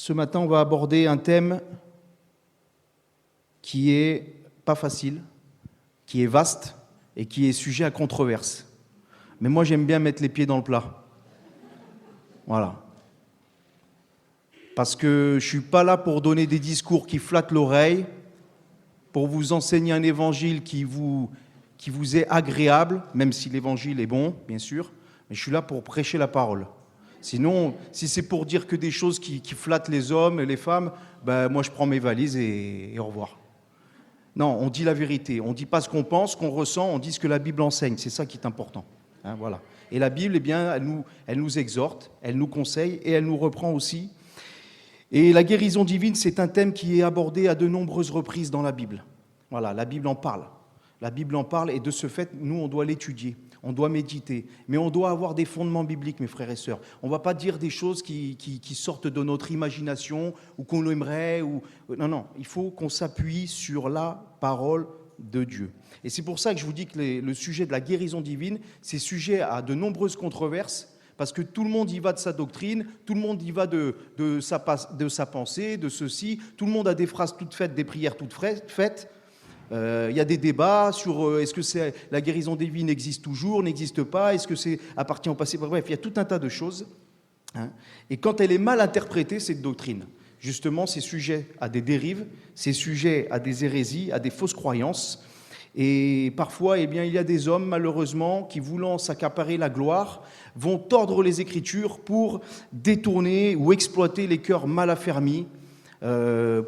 Ce matin, on va aborder un thème qui est pas facile, qui est vaste et qui est sujet à controverse. Mais moi, j'aime bien mettre les pieds dans le plat. Voilà. Parce que je ne suis pas là pour donner des discours qui flattent l'oreille, pour vous enseigner un évangile qui vous est agréable, même si l'évangile est bon, bien sûr, mais je suis là pour prêcher la parole. Sinon, si c'est pour dire que des choses qui flattent les hommes et les femmes, ben moi je prends mes valises et au revoir. Non, on dit la vérité, on ne dit pas ce qu'on pense, ce qu'on ressent, on dit ce que la Bible enseigne, c'est ça qui est important. Hein, voilà. Et la Bible, eh bien, elle nous exhorte, elle nous conseille et elle nous reprend aussi. Et la guérison divine, c'est un thème qui est abordé à de nombreuses reprises dans la Bible. Voilà, la Bible en parle. La Bible en parle et de ce fait, nous, on doit l'étudier, on doit méditer. Mais on doit avoir des fondements bibliques, mes frères et sœurs. On ne va pas dire des choses qui sortent de notre imagination ou qu'on aimerait. Non, non, il faut qu'on s'appuie sur la parole de Dieu. Et c'est pour ça que je vous dis que le sujet de la guérison divine, c'est sujet à de nombreuses controverses. Parce que tout le monde y va de sa doctrine, tout le monde y va de sa pensée, de ceci. Tout le monde a des phrases toutes faites, des prières toutes faites. Il y a des débats sur est-ce que la guérison divine existe toujours, n'existe pas, est-ce que c'est appartient au passé. Bref, il y a tout un tas de choses. Hein. Et quand elle est mal interprétée, cette doctrine, justement, c'est sujet à des dérives, c'est sujet à des hérésies, à des fausses croyances. Et parfois, eh bien, il y a des hommes, malheureusement, qui, voulant s'accaparer la gloire, vont tordre les Écritures pour détourner ou exploiter les cœurs mal affermis,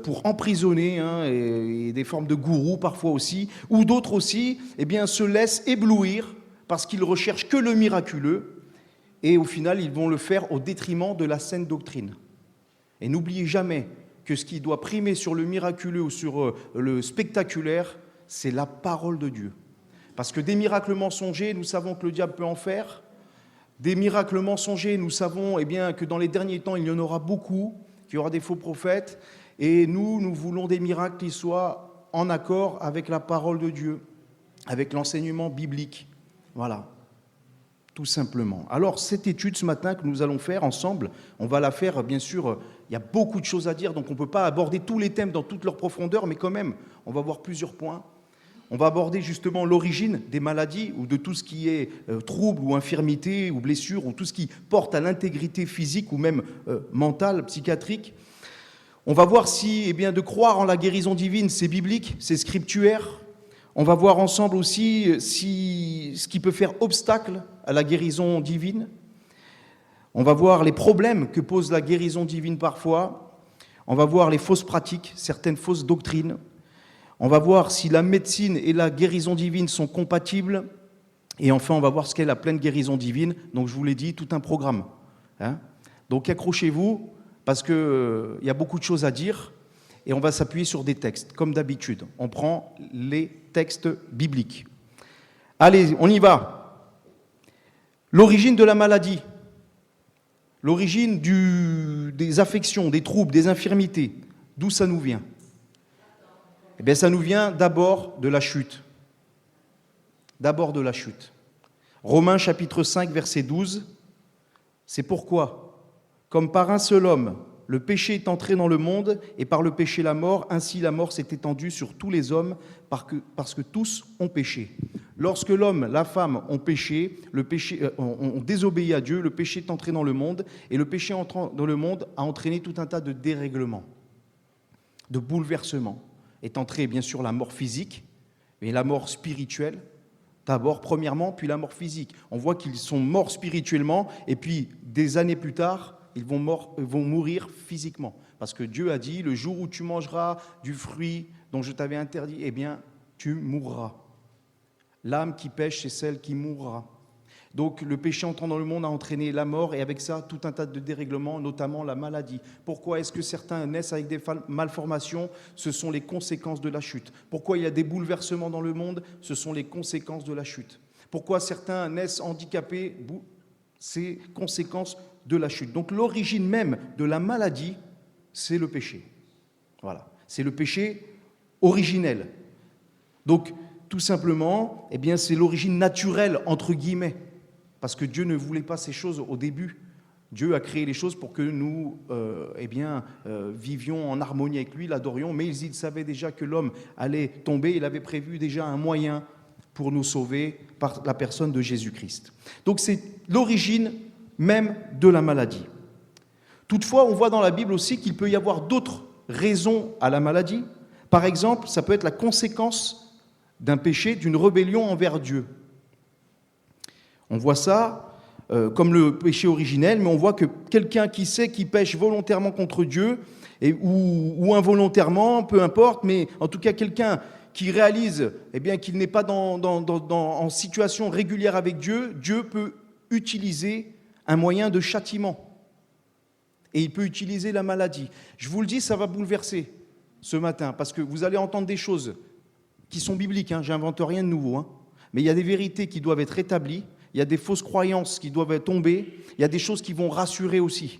pour emprisonner, hein, et des formes de gourous parfois aussi, ou d'autres aussi, eh bien, se laissent éblouir parce qu'ils recherchent que le miraculeux, et au final, ils vont le faire au détriment de la saine doctrine. Et n'oubliez jamais que ce qui doit primer sur le miraculeux ou sur le spectaculaire, c'est la parole de Dieu. Parce que des miracles mensongers, nous savons que le diable peut en faire. Des miracles mensongers, nous savons eh bien, que dans les derniers temps, il y en aura beaucoup, qu'il y aura des faux prophètes. Et nous voulons des miracles qui soient en accord avec la parole de Dieu, avec l'enseignement biblique. Voilà, tout simplement. Alors, cette étude ce matin que nous allons faire ensemble, on va la faire, bien sûr, il y a beaucoup de choses à dire, donc on ne peut pas aborder tous les thèmes dans toute leur profondeur, mais quand même, on va voir plusieurs points. On va aborder justement l'origine des maladies ou de tout ce qui est trouble ou infirmité ou blessure ou tout ce qui porte à l'intégrité physique ou même mentale, psychiatrique. On va voir si eh bien, de croire en la guérison divine, c'est biblique, c'est scripturaire. On va voir ensemble aussi ce qui peut faire obstacle à la guérison divine. On va voir les problèmes que pose la guérison divine parfois. On va voir les fausses pratiques, certaines fausses doctrines. On va voir si la médecine et la guérison divine sont compatibles. Et enfin, on va voir ce qu'est la pleine guérison divine. Donc, je vous l'ai dit, tout un programme. Hein. Donc, accrochez-vous, parce qu'il y a beaucoup de choses à dire. Et on va s'appuyer sur des textes, comme d'habitude. On prend les textes bibliques. Allez, on y va. L'origine de la maladie. L'origine des affections, des troubles, des infirmités. D'où ça nous vient ? Eh bien, ça nous vient d'abord de la chute. D'abord de la chute. Romains chapitre 5, verset 12. C'est pourquoi, comme par un seul homme, le péché est entré dans le monde, et par le péché la mort, ainsi la mort s'est étendue sur tous les hommes, parce que tous ont péché. Lorsque l'homme, la femme ont péché, ont désobéi à Dieu, le péché est entré dans le monde, et le péché entrant dans le monde a entraîné tout un tas de dérèglements, de bouleversements. Est entrée bien sûr la mort physique, mais la mort spirituelle, d'abord premièrement, puis la mort physique. On voit qu'ils sont morts spirituellement, et puis des années plus tard, ils vont mourir physiquement. Parce que Dieu a dit, le jour où tu mangeras du fruit dont je t'avais interdit, eh bien, tu mourras. L'âme qui pêche, c'est celle qui mourra. Donc le péché entrant dans le monde a entraîné la mort et avec ça tout un tas de dérèglements, notamment la maladie. Pourquoi est-ce que certains naissent avec des malformations ? Ce sont les conséquences de la chute. Pourquoi il y a des bouleversements dans le monde ? Ce sont les conséquences de la chute. Pourquoi certains naissent handicapés ? C'est conséquences de la chute. Donc l'origine même de la maladie, c'est le péché. Voilà, c'est le péché originel. Donc tout simplement, eh bien, c'est l'origine naturelle entre guillemets. Parce que Dieu ne voulait pas ces choses au début Dieu a créé les choses pour que nous vivions en harmonie avec lui, l'adorions, mais il savait déjà que l'homme allait tomber, il avait prévu déjà un moyen pour nous sauver par la personne de Jésus-Christ. Donc c'est l'origine même de la maladie. Toutefois, on voit dans la Bible aussi qu'il peut y avoir d'autres raisons à la maladie. Par exemple, ça peut être la conséquence d'un péché, d'une rébellion envers Dieu. On voit ça comme le péché originel, mais on voit que quelqu'un qui sait qu'il pêche volontairement contre Dieu, ou involontairement, peu importe, mais en tout cas quelqu'un qui réalise qu'il n'est pas en situation régulière avec Dieu, Dieu peut utiliser un moyen de châtiment. Et il peut utiliser la maladie. Je vous le dis, ça va bouleverser ce matin, parce que vous allez entendre des choses qui sont bibliques, j'invente rien de nouveau, mais il y a des vérités qui doivent être établies, il y a des fausses croyances qui doivent tomber, il y a des choses qui vont rassurer aussi,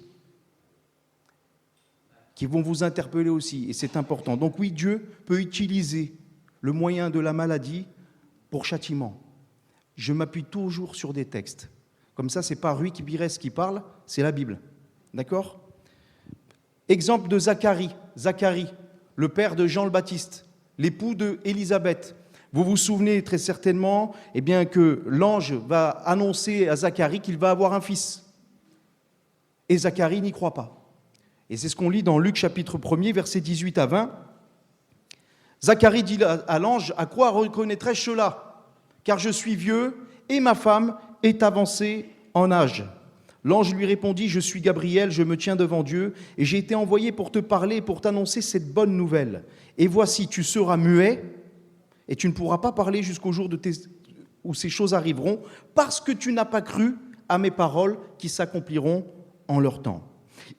qui vont vous interpeller aussi, et c'est important. Donc oui, Dieu peut utiliser le moyen de la maladie pour châtiment. Je m'appuie toujours sur des textes. Comme ça, ce n'est pas Rui Pires qui parle, c'est la Bible. D'accord ? Exemple de Zacharie, le père de Jean le Baptiste, l'époux d'Élisabeth. Vous vous souvenez très certainement que l'ange va annoncer à Zacharie qu'il va avoir un fils. Et Zacharie n'y croit pas. Et c'est ce qu'on lit dans Luc chapitre 1er, versets 18 à 20. Zacharie dit à l'ange, « À quoi reconnaîtrais-je cela ? Car je suis vieux et ma femme est avancée en âge. » L'ange lui répondit, « Je suis Gabriel, je me tiens devant Dieu, et j'ai été envoyé pour te parler et pour t'annoncer cette bonne nouvelle. Et voici, tu seras muet, et tu ne pourras pas parler jusqu'au jour où ces choses arriveront, parce que tu n'as pas cru à mes paroles qui s'accompliront en leur temps. »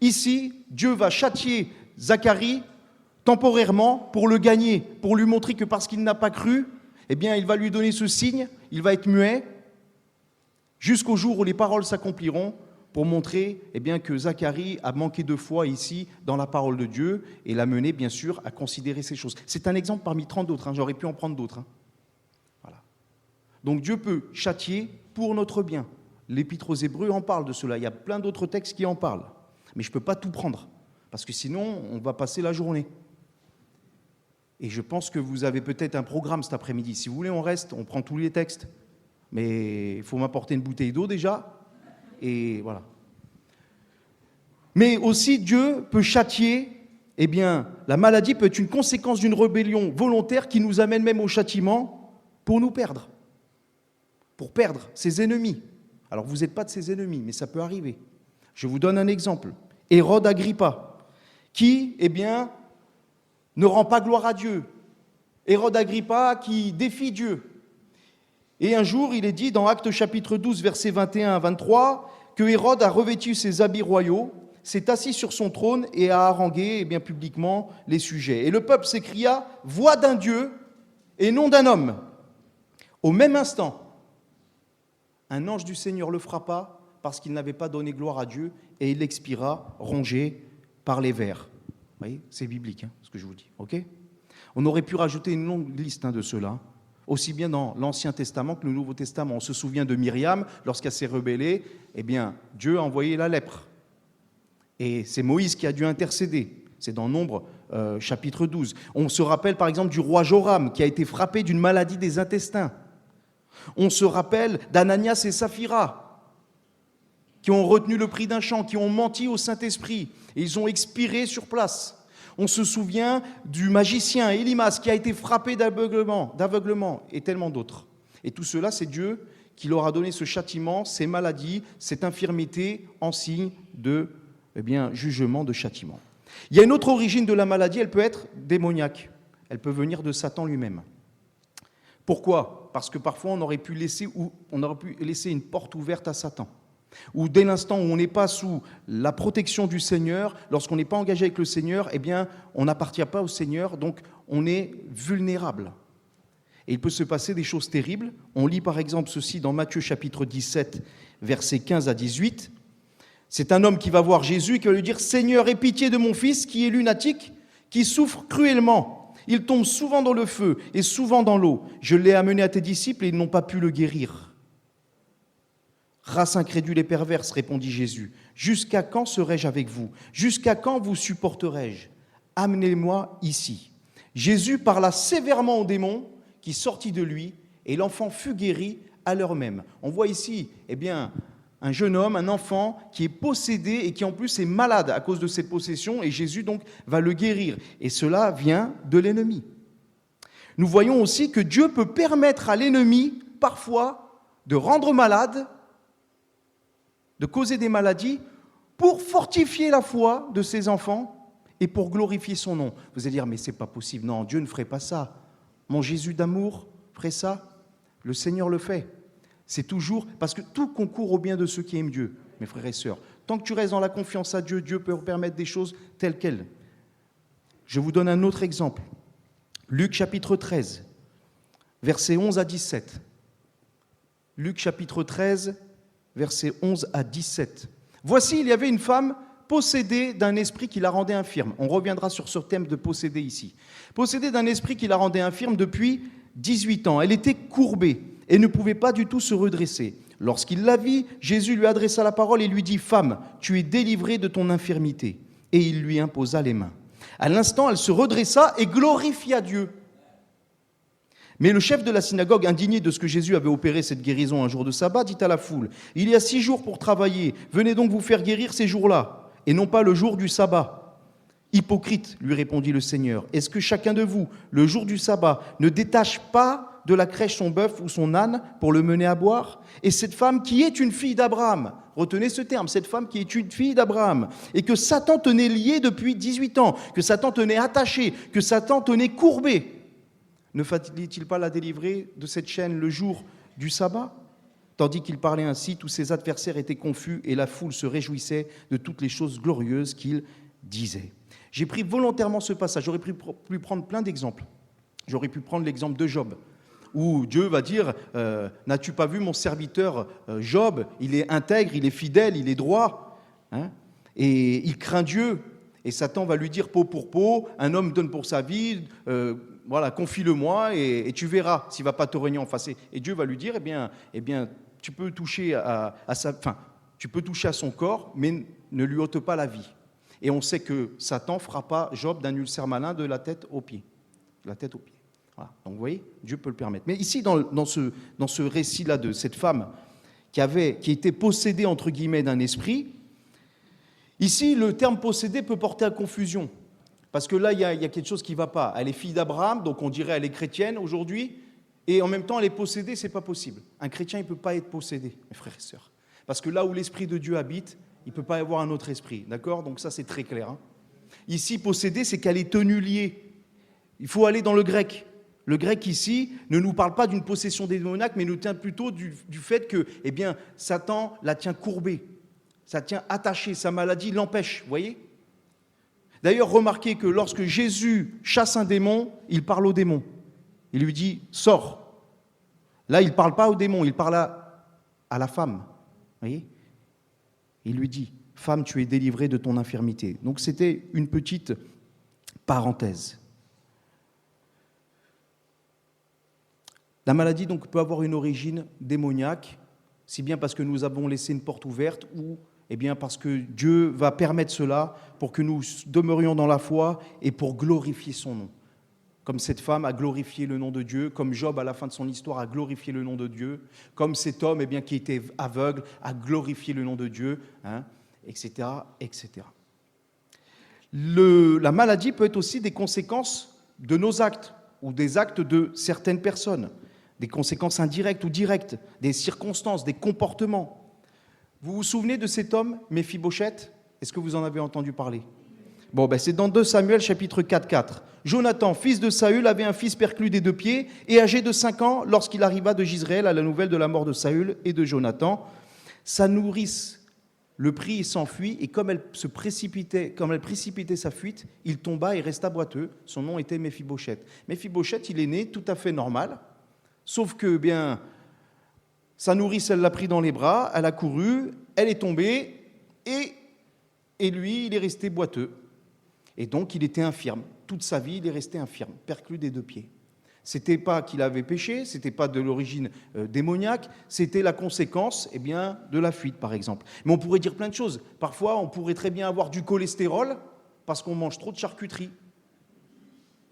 Ici, Dieu va châtier Zacharie temporairement pour le gagner, pour lui montrer que parce qu'il n'a pas cru, il va lui donner ce signe, il va être muet, jusqu'au jour où les paroles s'accompliront, pour montrer que Zacharie a manqué de foi ici dans la parole de Dieu et l'a mené bien sûr à considérer ces choses. C'est un exemple parmi 30 d'autres, j'aurais pu en prendre d'autres. Voilà. Donc Dieu peut châtier pour notre bien. L'Épître aux Hébreux en parle de cela, il y a plein d'autres textes qui en parlent. Mais je ne peux pas tout prendre, parce que sinon on va passer la journée. Et je pense que vous avez peut-être un programme cet après-midi. Si vous voulez, on reste, on prend tous les textes. Mais il faut m'apporter une bouteille d'eau déjà. Et voilà. Mais aussi, Dieu peut châtier, la maladie peut être une conséquence d'une rébellion volontaire qui nous amène même au châtiment pour nous perdre, pour perdre ses ennemis. Alors, vous n'êtes pas de ses ennemis, mais ça peut arriver. Je vous donne un exemple. Hérode Agrippa, qui, ne rend pas gloire à Dieu. Hérode Agrippa qui défie Dieu. Et un jour, il est dit dans Actes chapitre 12, versets 21 à 23, que Hérode a revêtu ses habits royaux, s'est assis sur son trône et a harangué publiquement les sujets. Et le peuple s'écria, « Voix d'un Dieu et non d'un homme !» Au même instant, un ange du Seigneur le frappa parce qu'il n'avait pas donné gloire à Dieu et il expira rongé par les vers. Vous voyez, c'est biblique, ce que je vous dis. Okay ? On aurait pu rajouter une longue liste de cela. Aussi bien dans l'Ancien Testament que le Nouveau Testament. On se souvient de Myriam, lorsqu'elle s'est rebellée, Dieu a envoyé la lèpre. Et c'est Moïse qui a dû intercéder. C'est dans Nombre, chapitre 12. On se rappelle par exemple du roi Joram, qui a été frappé d'une maladie des intestins. On se rappelle d'Ananias et Saphira, qui ont retenu le prix d'un champ, qui ont menti au Saint-Esprit, et ils ont expiré sur place. On se souvient du magicien Élimas qui a été frappé d'aveuglement, et tellement d'autres. Et tout cela, c'est Dieu qui leur a donné ce châtiment, ces maladies, cette infirmité en signe de jugement, de châtiment. Il y a une autre origine de la maladie, elle peut être démoniaque. Elle peut venir de Satan lui-même. Pourquoi ? Parce que parfois, on aurait pu laisser une porte ouverte à Satan. Ou dès l'instant où on n'est pas sous la protection du Seigneur, lorsqu'on n'est pas engagé avec le Seigneur, on n'appartient pas au Seigneur, donc on est vulnérable. Et il peut se passer des choses terribles. On lit par exemple ceci dans Matthieu chapitre 17, versets 15 à 18. C'est un homme qui va voir Jésus et qui va lui dire « Seigneur, aie pitié de mon fils qui est lunatique, qui souffre cruellement. Il tombe souvent dans le feu et souvent dans l'eau. Je l'ai amené à tes disciples et ils n'ont pas pu le guérir. » Race incrédule et perverse, répondit Jésus. Jusqu'à quand serai-je avec vous? Jusqu'à quand vous supporterai-je? Amenez-moi ici. Jésus parla sévèrement au démon qui sortit de lui et l'enfant fut guéri à l'heure même. On voit ici, un jeune homme, un enfant qui est possédé et qui en plus est malade à cause de cette possession et Jésus donc va le guérir. Et cela vient de l'ennemi. Nous voyons aussi que Dieu peut permettre à l'ennemi parfois de rendre malade, de causer des maladies pour fortifier la foi de ses enfants et pour glorifier son nom. Vous allez dire, mais c'est pas possible. Non, Dieu ne ferait pas ça. Mon Jésus d'amour ferait ça. Le Seigneur le fait. C'est toujours, parce que tout concourt au bien de ceux qui aiment Dieu, mes frères et sœurs. Tant que tu restes dans la confiance à Dieu, Dieu peut permettre des choses telles quelles. Je vous donne un autre exemple. Luc chapitre 13, versets 11 à 17. Luc chapitre 13, versets 11 à 17. Voici, il y avait une femme possédée d'un esprit qui la rendait infirme. On reviendra sur ce thème de possédé ici. Possédée d'un esprit qui la rendait infirme depuis 18 ans. Elle était courbée et ne pouvait pas du tout se redresser. Lorsqu'il la vit, Jésus lui adressa la parole et lui dit « Femme, tu es délivrée de ton infirmité. » Et il lui imposa les mains. À l'instant, elle se redressa et glorifia Dieu. Mais le chef de la synagogue, indigné de ce que Jésus avait opéré cette guérison un jour de sabbat, dit à la foule « Il y a 6 jours pour travailler, venez donc vous faire guérir ces jours-là, et non pas le jour du sabbat. » Hypocrite, lui répondit le Seigneur, est-ce que chacun de vous, le jour du sabbat, ne détache pas de la crèche son bœuf ou son âne pour le mener à boire? Et cette femme qui est une fille d'Abraham, retenez ce terme, cette femme qui est une fille d'Abraham, et que Satan tenait liée depuis 18 ans, que Satan tenait attachée, que Satan tenait courbée, ne fallait-il pas la délivrer de cette chaîne le jour du sabbat? Tandis qu'il parlait ainsi, tous ses adversaires étaient confus et la foule se réjouissait de toutes les choses glorieuses qu'il disait. J'ai pris volontairement ce passage, j'aurais pu prendre plein d'exemples. J'aurais pu prendre l'exemple de Job, où Dieu va dire « N'as-tu pas vu mon serviteur Job? Il est intègre, il est fidèle, il est droit, hein, et il craint Dieu. » Et Satan va lui dire peau pour peau, un homme donne pour sa vie, voilà, confie-le-moi et tu verras s'il ne va pas te régner en face. Et Dieu va lui dire, eh bien, tu peux toucher tu peux toucher à son corps, mais ne lui ôte pas la vie. Et on sait que Satan frappa Job d'un ulcère malin de la tête aux pieds. De la tête aux pieds. Voilà. Donc vous voyez, Dieu peut le permettre. Mais ici, dans ce récit-là de cette femme qui était possédée, entre guillemets, d'un esprit, ici, le terme possédé peut porter à confusion. Parce que là, il y a quelque chose qui ne va pas. Elle est fille d'Abraham, donc on dirait elle est chrétienne aujourd'hui, et en même temps, elle est possédée, ce n'est pas possible. Un chrétien, il ne peut pas être possédé, mes frères et sœurs. Parce que là où l'Esprit de Dieu habite, il ne peut pas y avoir un autre esprit. D'accord? Donc ça, c'est très clair. Hein. Ici, possédée, c'est qu'elle est tenue liée. Il faut aller dans le grec. Le grec ici ne nous parle pas d'une possession démoniaque, mais nous tient plutôt du fait que Satan la tient courbée. Ça tient attaché, sa maladie l'empêche, vous voyez? D'ailleurs, remarquez que lorsque Jésus chasse un démon, il parle au démon. Il lui dit « sors ». Là, il ne parle pas au démon, il parle à la femme, vous voyez? Il lui dit « femme, tu es délivrée de ton infirmité ». Donc c'était une petite parenthèse. La maladie donc, peut avoir une origine démoniaque, si bien parce que nous avons laissé une porte ouverte ou parce que Dieu va permettre cela pour que nous demeurions dans la foi et pour glorifier son nom. Comme cette femme a glorifié le nom de Dieu, comme Job à la fin de son histoire a glorifié le nom de Dieu, comme cet homme qui était aveugle a glorifié le nom de Dieu, hein, etc., etc. La maladie peut être aussi des conséquences de nos actes ou des actes de certaines personnes, des conséquences indirectes ou directes, des circonstances, des comportements. Vous vous souvenez de cet homme, Méphibosheth? Est-ce que vous en avez entendu parler? C'est dans 2 Samuel chapitre 4. Jonathan, fils de Saül, avait un fils perclus des 2 pieds et âgé de 5 ans lorsqu'il arriva de Jizréel à la nouvelle de la mort de Saül et de Jonathan. Sa nourrice le prit et s'enfuit, et comme elle précipitait sa fuite, il tomba et resta boiteux. Son nom était Méphibosheth. Méphibosheth, il est né tout à fait normal, sauf que sa nourrice, elle l'a pris dans les bras, elle a couru, elle est tombée, et lui, il est resté boiteux. Et donc, il était infirme. Toute sa vie, il est resté infirme, perclus des 2 pieds. C'était pas qu'il avait péché, c'était pas de l'origine démoniaque, c'était la conséquence de la fuite, par exemple. Mais on pourrait dire plein de choses. Parfois, on pourrait très bien avoir du cholestérol parce qu'on mange trop de charcuterie.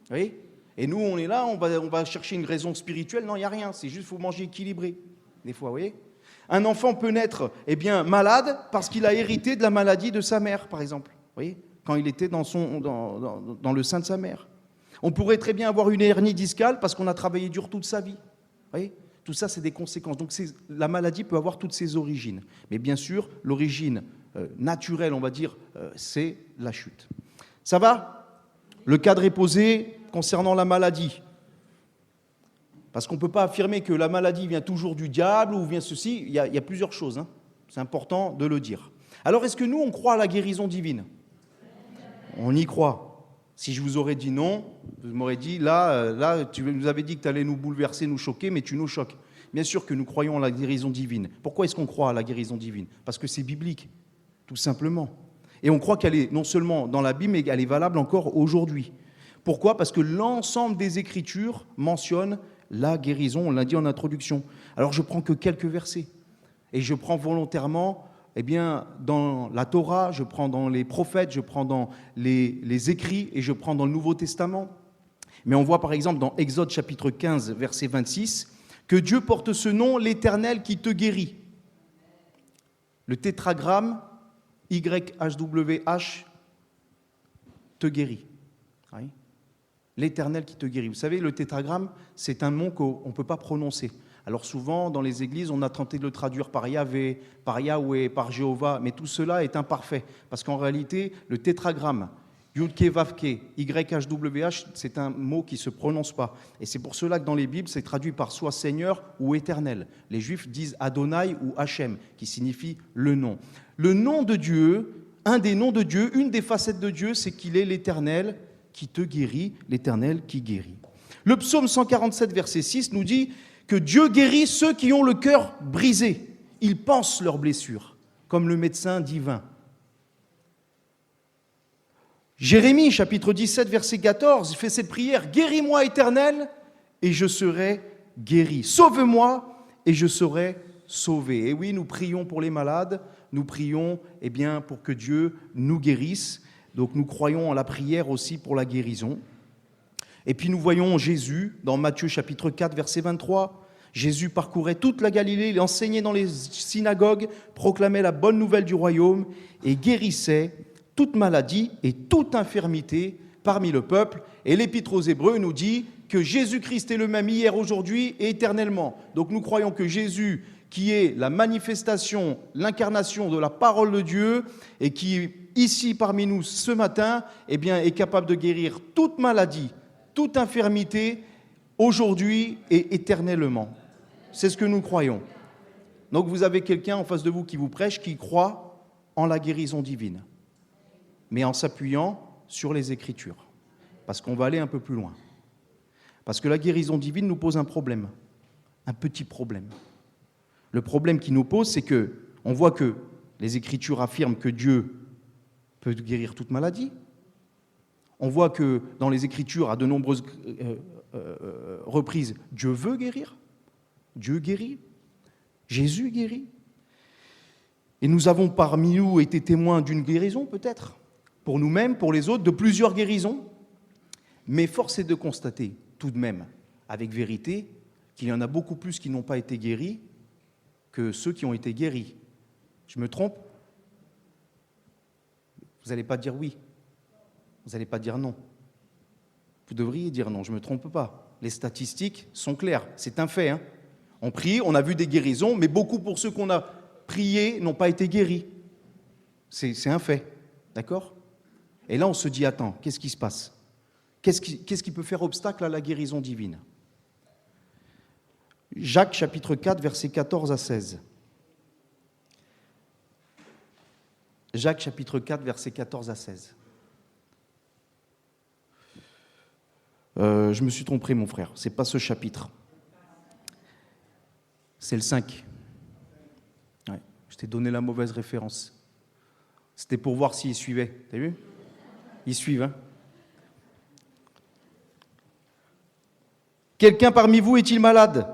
Vous voyez ? Et nous, on est là, on va chercher une raison spirituelle. Non, il n'y a rien, c'est juste qu'il faut manger équilibré. Des fois, vous voyez ? Un enfant peut naître malade parce qu'il a hérité de la maladie de sa mère, par exemple. Vous voyez ? Quand il était dans le sein de sa mère. On pourrait très bien avoir une hernie discale parce qu'on a travaillé dur toute sa vie. Vous voyez ? Tout ça, c'est des conséquences. Donc la maladie peut avoir toutes ses origines. Mais bien sûr, l'origine naturelle, on va dire, c'est la chute. Ça va ? Le cadre est posé concernant la maladie. Parce qu'on ne peut pas affirmer que la maladie vient toujours du diable ou vient ceci. Il y a plusieurs choses. Hein. C'est important de le dire. Alors, est-ce que nous, on croit à la guérison divine ? On y croit. Si je vous aurais dit non, vous m'aurez dit, là, tu nous avais dit que tu allais nous bouleverser, nous choquer, mais tu nous choques. Bien sûr que nous croyons à la guérison divine. Pourquoi est-ce qu'on croit à la guérison divine ? Parce que c'est biblique, tout simplement. Et on croit qu'elle est non seulement dans la Bible, mais qu'elle est valable encore aujourd'hui. Pourquoi ? Parce que l'ensemble des Écritures mentionne la guérison, on l'a dit en introduction. Alors je prends que quelques versets. Et je prends volontairement dans la Torah, je prends dans les prophètes, je prends dans les écrits et je prends dans le Nouveau Testament. Mais on voit par exemple dans Exode chapitre 15, verset 26, que Dieu porte ce nom, l'Éternel qui te guérit. Le tétragramme YHWH te guérit. Oui. L'Éternel qui te guérit. Vous savez, le tétragramme, c'est un mot qu'on ne peut pas prononcer. Alors souvent, dans les églises, on a tenté de le traduire par Yahvé, par Yahweh, par Jéhovah, mais tout cela est imparfait. Parce qu'en réalité, le tétragramme, Yudke Vavke, YHWH, c'est un mot qui ne se prononce pas. Et c'est pour cela que dans les Bibles, c'est traduit par soit Seigneur ou Éternel. Les Juifs disent Adonai ou Hachem, qui signifie le nom. Le nom de Dieu, un des noms de Dieu, une des facettes de Dieu, c'est qu'il est l'Éternel qui te guérit, l'Éternel qui guérit. Le psaume 147, verset 6 nous dit que Dieu guérit ceux qui ont le cœur brisé. Ils pansent leurs blessures, comme le médecin divin. Jérémie, chapitre 17, verset 14, fait cette prière « Guéris-moi, Éternel, et je serai guéri. Sauve-moi, et je serai sauvé. » Et oui, nous prions pour les malades, nous prions pour que Dieu nous guérisse. Donc nous croyons en la prière aussi pour la guérison. Et puis nous voyons Jésus dans Matthieu chapitre 4, verset 23. Jésus parcourait toute la Galilée, il enseignait dans les synagogues, proclamait la bonne nouvelle du royaume et guérissait toute maladie et toute infirmité parmi le peuple. Et l'Épître aux Hébreux nous dit que Jésus-Christ est le même hier, aujourd'hui et éternellement. Donc nous croyons que Jésus, qui est la manifestation, l'incarnation de la parole de Dieu et qui, ici parmi nous ce matin, est capable de guérir toute maladie, toute infirmité, aujourd'hui et éternellement. C'est ce que nous croyons. Donc vous avez quelqu'un en face de vous qui vous prêche, qui croit en la guérison divine, mais en s'appuyant sur les Écritures. Parce qu'on va aller un peu plus loin. Parce que la guérison divine nous pose un problème, un petit problème. Le problème qui nous pose, c'est qu'on voit que les Écritures affirment que Dieu peut guérir toute maladie. On voit que dans les Écritures, à de nombreuses reprises, Dieu veut guérir. Dieu guérit. Jésus guérit. Et nous avons parmi nous été témoins d'une guérison, peut-être, pour nous-mêmes, pour les autres, de plusieurs guérisons. Mais force est de constater, tout de même, avec vérité, qu'il y en a beaucoup plus qui n'ont pas été guéris que ceux qui ont été guéris. Je me trompe ? Vous n'allez pas dire oui. Vous n'allez pas dire non. Vous devriez dire non, je ne me trompe pas. Les statistiques sont claires, c'est un fait. On prie, on a vu des guérisons, mais beaucoup pour ceux qu'on a priés n'ont pas été guéris. C'est un fait, d'accord ? Et là, on se dit, attends, qu'est-ce qui se passe ? Qu'est-ce qui peut faire obstacle à la guérison divine ? Jacques, chapitre 4, versets 14 à 16. Jacques, chapitre 4, versets 14 à 16. Je me suis trompé, mon frère. Ce n'est pas ce chapitre. C'est le 5. Ouais, je t'ai donné la mauvaise référence. C'était pour voir s'ils suivaient. T'as vu ? Ils suivent, hein ? Quelqu'un parmi vous est-il malade?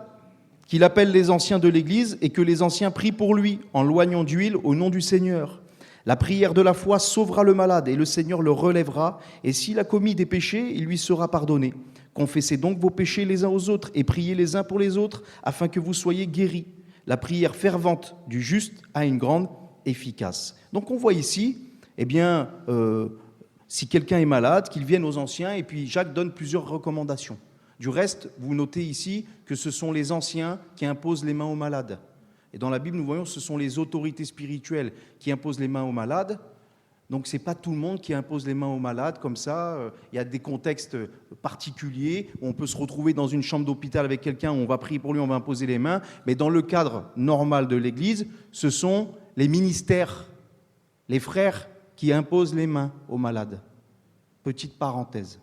Qu'il appelle les anciens de l'Église et que les anciens prient pour lui en loignant d'huile au nom du Seigneur. La prière de la foi sauvera le malade et le Seigneur le relèvera. Et s'il a commis des péchés, il lui sera pardonné. Confessez donc vos péchés les uns aux autres et priez les uns pour les autres afin que vous soyez guéris. La prière fervente du juste a une grande efficace. Donc on voit ici, si quelqu'un est malade, qu'il vienne aux anciens, et puis Jacques donne plusieurs recommandations. Du reste, vous notez ici que ce sont les anciens qui imposent les mains aux malades. Et dans la Bible, nous voyons que ce sont les autorités spirituelles qui imposent les mains aux malades. Donc ce n'est pas tout le monde qui impose les mains aux malades comme ça. Il y a des contextes particuliers où on peut se retrouver dans une chambre d'hôpital avec quelqu'un, où on va prier pour lui, on va imposer les mains. Mais dans le cadre normal de l'Église, ce sont les ministères, les frères qui imposent les mains aux malades. Petite parenthèse.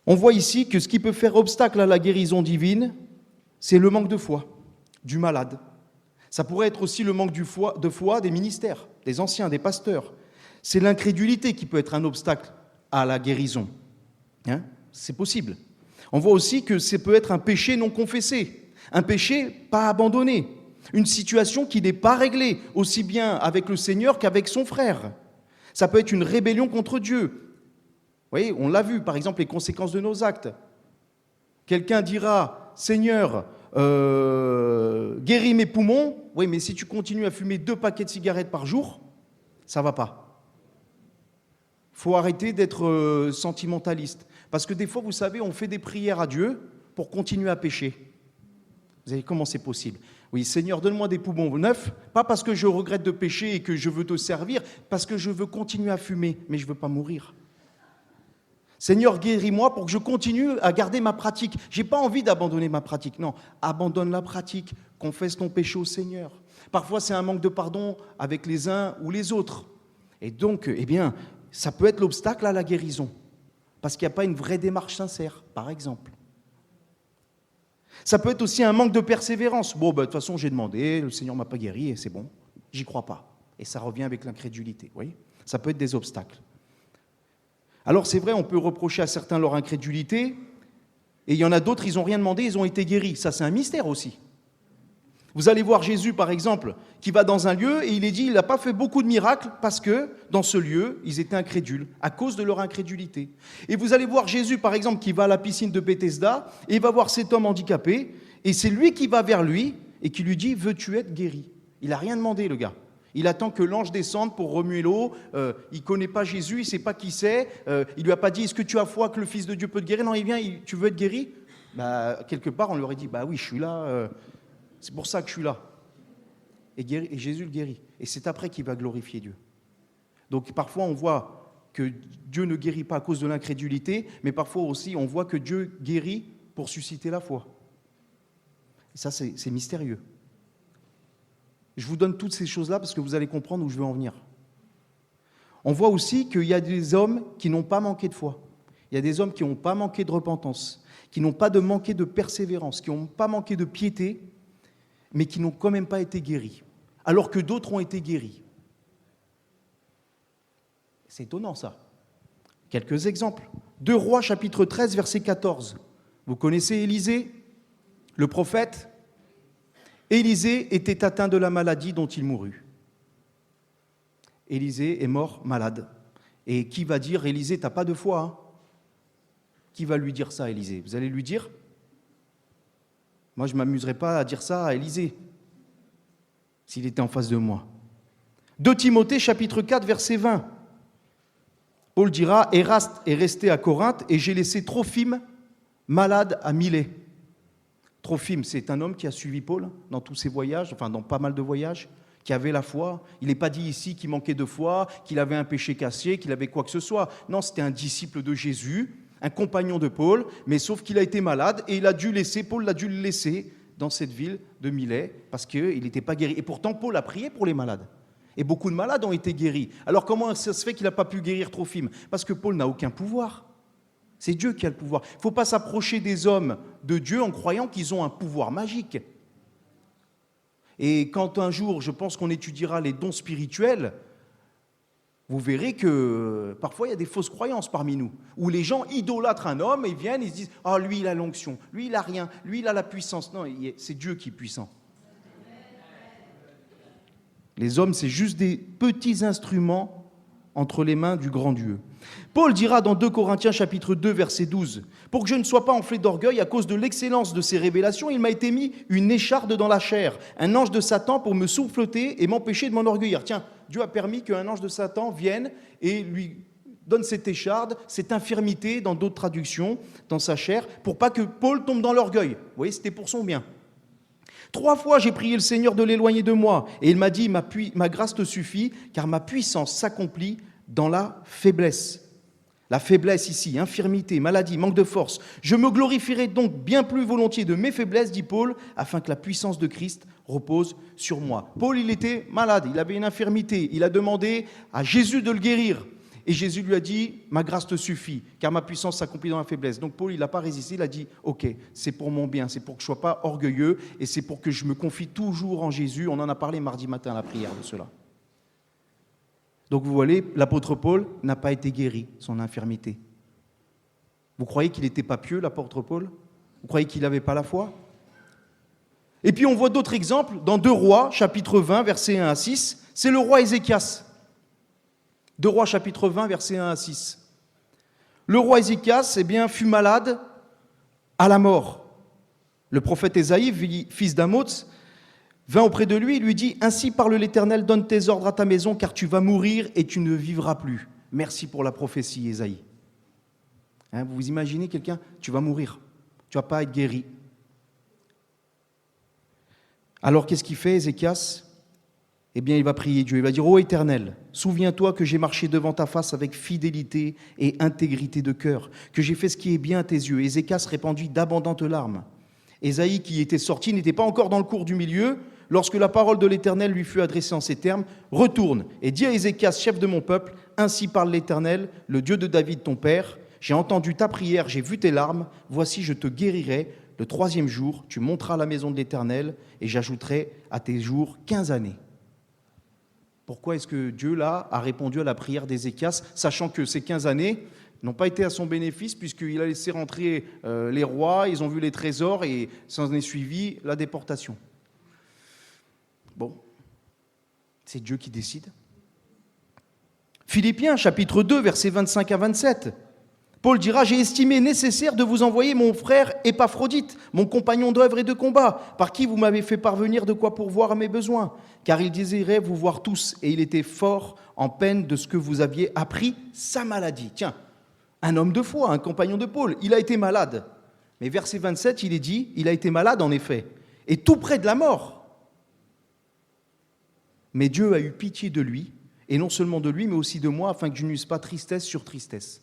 On voit ici que ce qui peut faire obstacle à la guérison divine, c'est le manque de foi du malade. Ça pourrait être aussi le manque de foi des ministères, des anciens, des pasteurs. C'est l'incrédulité qui peut être un obstacle à la guérison. C'est possible. On voit aussi que ça peut être un péché non confessé, un péché pas abandonné, une situation qui n'est pas réglée, aussi bien avec le Seigneur qu'avec son frère. Ça peut être une rébellion contre Dieu. Vous voyez, on l'a vu, par exemple, les conséquences de nos actes. Quelqu'un dira, Seigneur, guéris mes poumons. Oui, mais si tu continues à fumer 2 paquets de cigarettes par jour, ça ne va pas. Il faut arrêter d'être sentimentaliste. Parce que des fois, vous savez, on fait des prières à Dieu pour continuer à pécher. Vous savez comment c'est possible? Oui, Seigneur, donne-moi des poumons neufs, pas parce que je regrette de pécher et que je veux te servir, parce que je veux continuer à fumer, mais je ne veux pas mourir. Seigneur, guéris-moi pour que je continue à garder ma pratique. Je n'ai pas envie d'abandonner ma pratique. Non, abandonne la pratique, confesse ton péché au Seigneur. Parfois, c'est un manque de pardon avec les uns ou les autres. Et donc, ça peut être l'obstacle à la guérison, parce qu'il n'y a pas une vraie démarche sincère, par exemple. Ça peut être aussi un manque de persévérance. Bon, de toute façon, j'ai demandé, le Seigneur ne m'a pas guéri, et c'est bon, j'y crois pas. Et ça revient avec l'incrédulité, vous voyez ? Ça peut être des obstacles. Alors c'est vrai, on peut reprocher à certains leur incrédulité, et il y en a d'autres, ils n'ont rien demandé, ils ont été guéris. Ça, c'est un mystère aussi. Vous allez voir Jésus, par exemple, qui va dans un lieu, et il est dit, il n'a pas fait beaucoup de miracles, parce que dans ce lieu, ils étaient incrédules, à cause de leur incrédulité. Et vous allez voir Jésus, par exemple, qui va à la piscine de Bethesda, et il va voir cet homme handicapé, et c'est lui qui va vers lui, et qui lui dit, veux-tu être guéri? Il n'a rien demandé, le gars. Il attend que l'ange descende pour remuer l'eau. Il ne connaît pas Jésus, il ne sait pas qui c'est. Il ne lui a pas dit, est-ce que tu as foi que le Fils de Dieu peut te guérir? Non, il vient, tu veux être guéri? Quelque part, on lui aurait dit, oui, je suis là, c'est pour ça que je suis là. Et Jésus le guérit. Et c'est après qu'il va glorifier Dieu. Donc parfois, on voit que Dieu ne guérit pas à cause de l'incrédulité, mais parfois aussi, on voit que Dieu guérit pour susciter la foi. Et ça, c'est mystérieux. Je vous donne toutes ces choses-là parce que vous allez comprendre où je veux en venir. On voit aussi qu'il y a des hommes qui n'ont pas manqué de foi. Il y a des hommes qui n'ont pas manqué de repentance, qui n'ont pas manqué de persévérance, qui n'ont pas manqué de piété, mais qui n'ont quand même pas été guéris, alors que d'autres ont été guéris. C'est étonnant ça. Quelques exemples. 2 Rois, chapitre 13, verset 14. Vous connaissez Élisée, le prophète? Élisée était atteint de la maladie dont il mourut. Élisée est mort malade. Et qui va dire, Élisée, t'as pas de foi, hein? Qui va lui dire ça, Élisée? Vous allez lui dire? Moi, je ne m'amuserais pas à dire ça à Élisée, s'il était en face de moi. 2 Timothée, chapitre 4, verset 20. Paul dira, Éraste est resté à Corinthe et j'ai laissé Trophime malade à Milet. Trophime, c'est un homme qui a suivi Paul dans tous ses voyages, enfin dans pas mal de voyages, qui avait la foi. Il n'est pas dit ici qu'il manquait de foi, qu'il avait un péché cassé, qu'il avait quoi que ce soit. Non, c'était un disciple de Jésus, un compagnon de Paul, mais sauf qu'il a été malade et Paul l'a dû le laisser dans cette ville de Milet parce qu'il n'était pas guéri. Et pourtant, Paul a prié pour les malades. Et beaucoup de malades ont été guéris. Alors comment ça se fait qu'il n'a pas pu guérir Trophime? Parce que Paul n'a aucun pouvoir. C'est Dieu qui a le pouvoir. Il ne faut pas s'approcher des hommes de Dieu en croyant qu'ils ont un pouvoir magique. Et quand un jour, je pense qu'on étudiera les dons spirituels, vous verrez que parfois il y a des fausses croyances parmi nous, où les gens idolâtrent un homme et ils viennent, ils se disent « Ah, lui il a l'onction, lui il a rien, lui il a la puissance ». Non, c'est Dieu qui est puissant. Les hommes, c'est juste des petits instruments entre les mains du grand Dieu. Paul dira dans 2 Corinthiens chapitre 2 verset 12 « Pour que je ne sois pas enflé d'orgueil à cause de l'excellence de ces révélations, il m'a été mis une écharde dans la chair, un ange de Satan pour me souffleter et m'empêcher de m'enorgueillir. » Tiens, Dieu a permis qu'un ange de Satan vienne et lui donne cette écharde, cette infirmité, dans d'autres traductions, dans sa chair, pour pas que Paul tombe dans l'orgueil. Vous voyez, c'était pour son bien. 3 fois, j'ai prié le Seigneur de l'éloigner de moi. Et il m'a dit, ma grâce te suffit, car ma puissance s'accomplit dans la faiblesse. La faiblesse ici, infirmité, maladie, manque de force. Je me glorifierai donc bien plus volontiers de mes faiblesses, dit Paul, afin que la puissance de Christ repose sur moi. Paul, il était malade, il avait une infirmité. Il a demandé à Jésus de le guérir. Et Jésus lui a dit, ma grâce te suffit, car ma puissance s'accomplit dans la faiblesse. Donc Paul, il n'a pas résisté, il a dit, ok, c'est pour mon bien, c'est pour que je ne sois pas orgueilleux, et c'est pour que je me confie toujours en Jésus. On en a parlé mardi matin à la prière de cela. Donc vous voyez, l'apôtre Paul n'a pas été guéri, son infirmité. Vous croyez qu'il n'était pas pieux, l'apôtre Paul? Vous croyez qu'il n'avait pas la foi? Et puis on voit d'autres exemples, dans 2 Rois, chapitre 20, versets 1 à 6, c'est le roi Ézéchias. 2 Rois chapitre 20, versets 1 à 6. Le roi Ézéchias, fut malade à la mort. Le prophète Ésaïe, fils d'Amoz, vint auprès de lui et lui dit « Ainsi parle l'Éternel, donne tes ordres à ta maison, car tu vas mourir et tu ne vivras plus. » Merci pour la prophétie, Ésaïe. Vous vous imaginez quelqu'un, tu vas mourir, tu ne vas pas être guéri. Alors qu'est-ce qu'il fait, Ézéchias? Il va prier Dieu, il va dire « Ô Éternel, souviens-toi que j'ai marché devant ta face avec fidélité et intégrité de cœur, que j'ai fait ce qui est bien à tes yeux. » Ézéchias répandit d'abondantes larmes. Ésaïe, qui était sorti, n'était pas encore dans le cours du milieu, lorsque la parole de l'Éternel lui fut adressée en ces termes, « Retourne et dis à Ézéchias, chef de mon peuple, ainsi parle l'Éternel, le Dieu de David ton père, j'ai entendu ta prière, j'ai vu tes larmes, voici je te guérirai, le 3e jour, tu monteras à la maison de l'Éternel, et j'ajouterai à tes jours 15 années. » Pourquoi est-ce que Dieu, là, a répondu à la prière d'Ézéchias, sachant que ces 15 années n'ont pas été à son bénéfice, puisqu'il a laissé rentrer les rois, ils ont vu les trésors, et s'en est suivi la déportation. Bon, c'est Dieu qui décide. Philippiens, chapitre 2, versets 25 à 27. Paul dira « J'ai estimé nécessaire de vous envoyer mon frère Épaphrodite, mon compagnon d'œuvre et de combat, par qui vous m'avez fait parvenir de quoi pourvoir à mes besoins, car il désirait vous voir tous, et il était fort en peine de ce que vous aviez appris sa maladie. » Tiens, un homme de foi, un compagnon de Paul, il a été malade. Mais verset 27, il est dit « Il a été malade en effet, et tout près de la mort. » Mais Dieu a eu pitié de lui, et non seulement de lui, mais aussi de moi, afin que je n'eusse pas tristesse sur tristesse.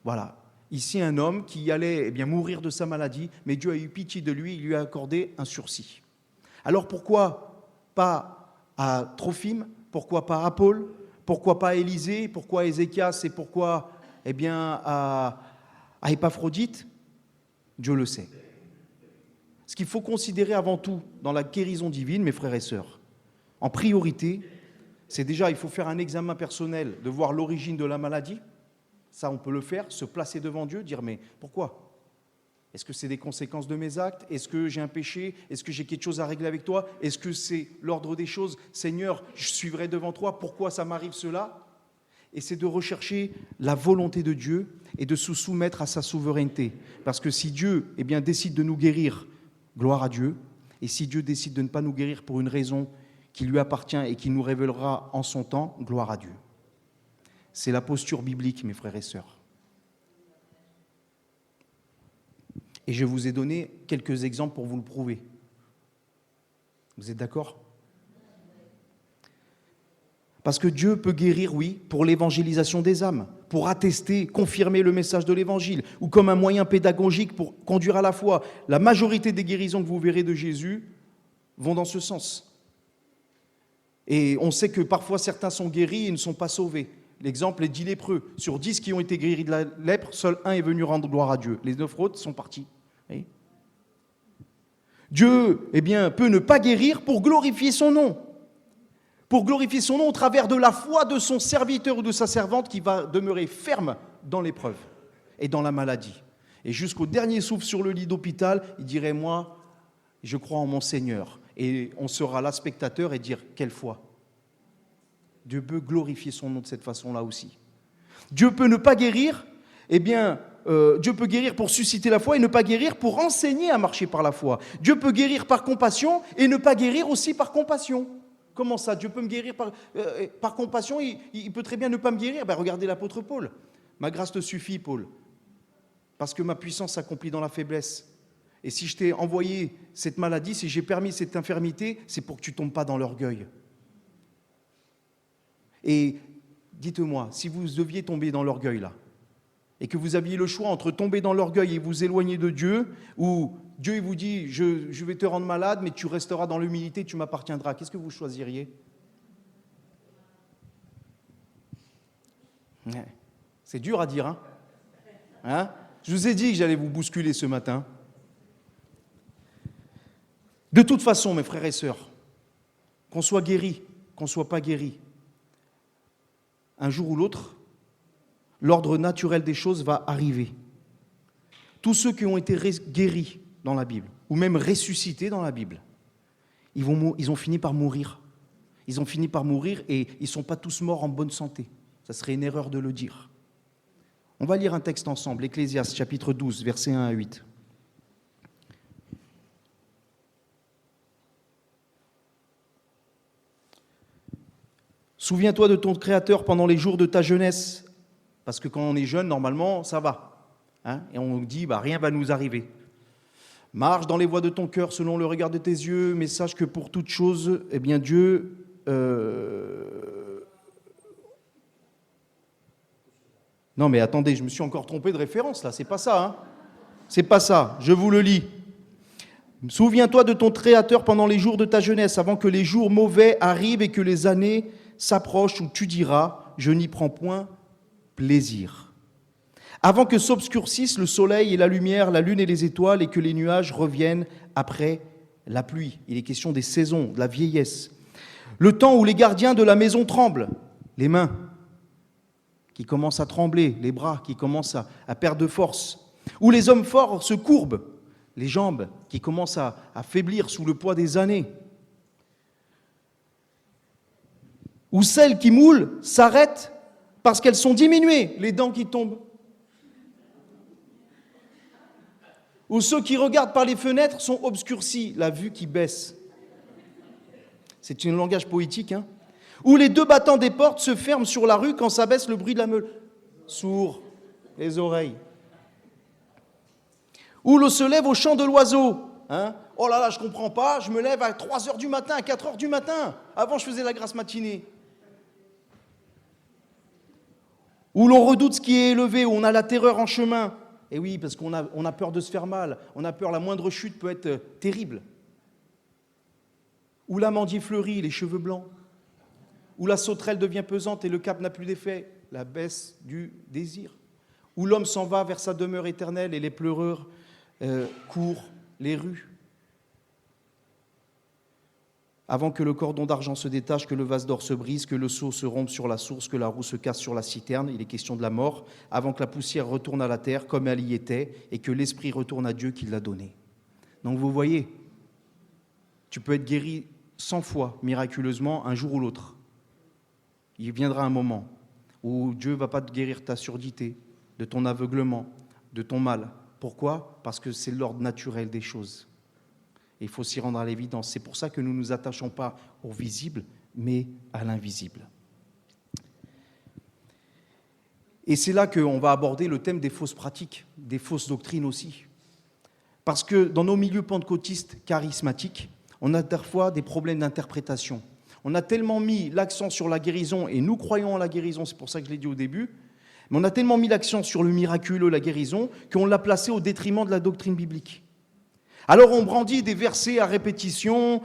Voilà, ici un homme qui allait mourir de sa maladie, mais Dieu a eu pitié de lui, il lui a accordé un sursis. Alors pourquoi pas à Trophime? Pourquoi pas à Paul? Pourquoi pas à Élisée? Pourquoi à Ézéchias? Et pourquoi à Épaphrodite? Dieu le sait. Ce qu'il faut considérer avant tout dans la guérison divine, mes frères et sœurs, en priorité, c'est déjà, il faut faire un examen personnel de voir l'origine de la maladie. Ça, on peut le faire, se placer devant Dieu, dire, mais pourquoi? Est-ce que c'est des conséquences de mes actes? Est-ce que j'ai un péché? Est-ce que j'ai quelque chose à régler avec toi? Est-ce que c'est l'ordre des choses? Seigneur, je suivrai devant toi, pourquoi ça m'arrive cela? Et c'est de rechercher la volonté de Dieu et de se soumettre à sa souveraineté. Parce que si Dieu décide de nous guérir, gloire à Dieu. Et si Dieu décide de ne pas nous guérir pour une raison qui lui appartient et qui nous révélera en son temps, gloire à Dieu. C'est la posture biblique, mes frères et sœurs. Et je vous ai donné quelques exemples pour vous le prouver. Vous êtes d'accord? Parce que Dieu peut guérir, oui, pour l'évangélisation des âmes, pour attester, confirmer le message de l'évangile, ou comme un moyen pédagogique pour conduire à la foi. La majorité des guérisons que vous verrez de Jésus vont dans ce sens. Et on sait que parfois certains sont guéris et ne sont pas sauvés. L'exemple est 10 lépreux. Sur 10 qui ont été guéris de la lèpre, seul un est venu rendre gloire à Dieu. Les 9 autres sont partis. Oui. Dieu peut ne pas guérir pour glorifier son nom, pour glorifier son nom au travers de la foi de son serviteur ou de sa servante qui va demeurer ferme dans l'épreuve et dans la maladie. Et jusqu'au dernier souffle sur le lit d'hôpital, il dirait, moi, je crois en mon Seigneur. Et on sera là spectateur et dire, quelle foi. Dieu peut glorifier son nom de cette façon-là aussi. Dieu peut ne pas guérir, Dieu peut guérir pour susciter la foi et ne pas guérir pour enseigner à marcher par la foi. Dieu peut guérir par compassion et ne pas guérir aussi par compassion. Comment ça? Dieu peut me guérir par compassion, il peut très bien ne pas me guérir. Regardez l'apôtre Paul. Ma grâce te suffit, Paul, parce que ma puissance s'accomplit dans la faiblesse. Et si je t'ai envoyé cette maladie, si j'ai permis cette infirmité, c'est pour que tu ne tombes pas dans l'orgueil. Et dites-moi, si vous deviez tomber dans l'orgueil là, et que vous aviez le choix entre tomber dans l'orgueil et vous éloigner de Dieu, ou Dieu vous dit, je vais te rendre malade, mais tu resteras dans l'humilité, tu m'appartiendras, qu'est-ce que vous choisiriez? C'est dur à dire, hein? Je vous ai dit que j'allais vous bousculer ce matin. De toute façon, mes frères et sœurs, qu'on soit guéri, qu'on ne soit pas guéri, un jour ou l'autre, l'ordre naturel des choses va arriver. Tous ceux qui ont été guéris dans la Bible, ou même ressuscités dans la Bible, ils ont fini par mourir. Ils ont fini par mourir et ils ne sont pas tous morts en bonne santé. Ça serait une erreur de le dire. On va lire un texte ensemble, Ecclésiaste, chapitre 12, versets 1 à 8. Souviens-toi de ton Créateur pendant les jours de ta jeunesse, parce que quand on est jeune, normalement, ça va. Et on dit, rien ne va nous arriver. Marche dans les voies de ton cœur selon le regard de tes yeux, mais sache que pour toute chose, Dieu... Non mais attendez, je me suis encore trompé de référence là, c'est pas ça. C'est pas ça, je vous le lis. Souviens-toi de ton Créateur pendant les jours de ta jeunesse, avant que les jours mauvais arrivent et que les années s'approchent où tu diras, je n'y prends point plaisir. Avant que s'obscurcissent le soleil et la lumière, la lune et les étoiles, et que les nuages reviennent après la pluie. Il est question des saisons, de la vieillesse. Le temps où les gardiens de la maison tremblent, les mains qui commencent à trembler, les bras qui commencent à perdre de force, où les hommes forts se courbent, les jambes qui commencent à faiblir sous le poids des années, où celles qui moulent s'arrêtent parce qu'elles sont diminuées, les dents qui tombent, où ceux qui regardent par les fenêtres sont obscurcis, la vue qui baisse. C'est un langage poétique, où les deux battants des portes se ferment sur la rue quand s'abaisse le bruit de la meule. Sourds, les oreilles. Où l'on se lève au chant de l'oiseau. Oh là là, je ne comprends pas, je me lève à 3h du matin, à 4h du matin. Avant, je faisais la grasse matinée. Où l'on redoute ce qui est élevé, où on a la terreur en chemin. Et oui, parce qu'on a peur de se faire mal, on a peur, la moindre chute peut être terrible. Où l'amandier fleurit, les cheveux blancs. Où la sauterelle devient pesante et le cap n'a plus d'effet, la baisse du désir. Où l'homme s'en va vers sa demeure éternelle et les pleureurs courent les rues. Avant que le cordon d'argent se détache, que le vase d'or se brise, que le seau se rompe sur la source, que la roue se casse sur la citerne, il est question de la mort, avant que la poussière retourne à la terre comme elle y était et que l'esprit retourne à Dieu qui l'a donné. Donc vous voyez, tu peux être guéri 100 fois miraculeusement un jour ou l'autre. Il viendra un moment où Dieu ne va pas te guérir ta surdité, de ton aveuglement, de ton mal. Pourquoi? Parce que c'est l'ordre naturel des choses. Et il faut s'y rendre à l'évidence. C'est pour ça que nous ne nous attachons pas au visible, mais à l'invisible. Et c'est là qu'on va aborder le thème des fausses pratiques, des fausses doctrines aussi. Parce que dans nos milieux pentecôtistes charismatiques, on a parfois des problèmes d'interprétation. On a tellement mis l'accent sur la guérison, et nous croyons en la guérison, c'est pour ça que je l'ai dit au début, mais on a tellement mis l'accent sur le miraculeux, la guérison, qu'on l'a placé au détriment de la doctrine biblique. Alors on brandit des versets à répétition,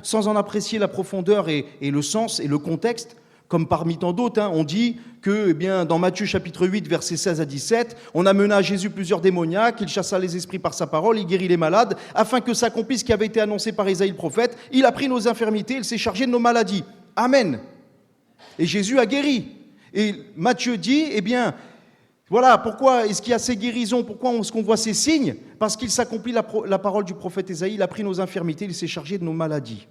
sans en apprécier la profondeur et le sens et le contexte, comme parmi tant d'autres. On dit que dans Matthieu chapitre 8, versets 16 à 17, on amena à Jésus plusieurs démoniaques, il chassa les esprits par sa parole, il guérit les malades, afin que s'accomplisse ce qui avait été annoncé par Isaïe le prophète, il a pris nos infirmités, il s'est chargé de nos maladies. Amen. Et Jésus a guéri. Et Matthieu dit, eh bien, voilà, pourquoi est-ce qu'il y a ces guérisons, pourquoi est-ce qu'on voit ces signes? Parce qu'il s'accomplit la parole du prophète Ésaïe, il a pris nos infirmités, il s'est chargé de nos maladies.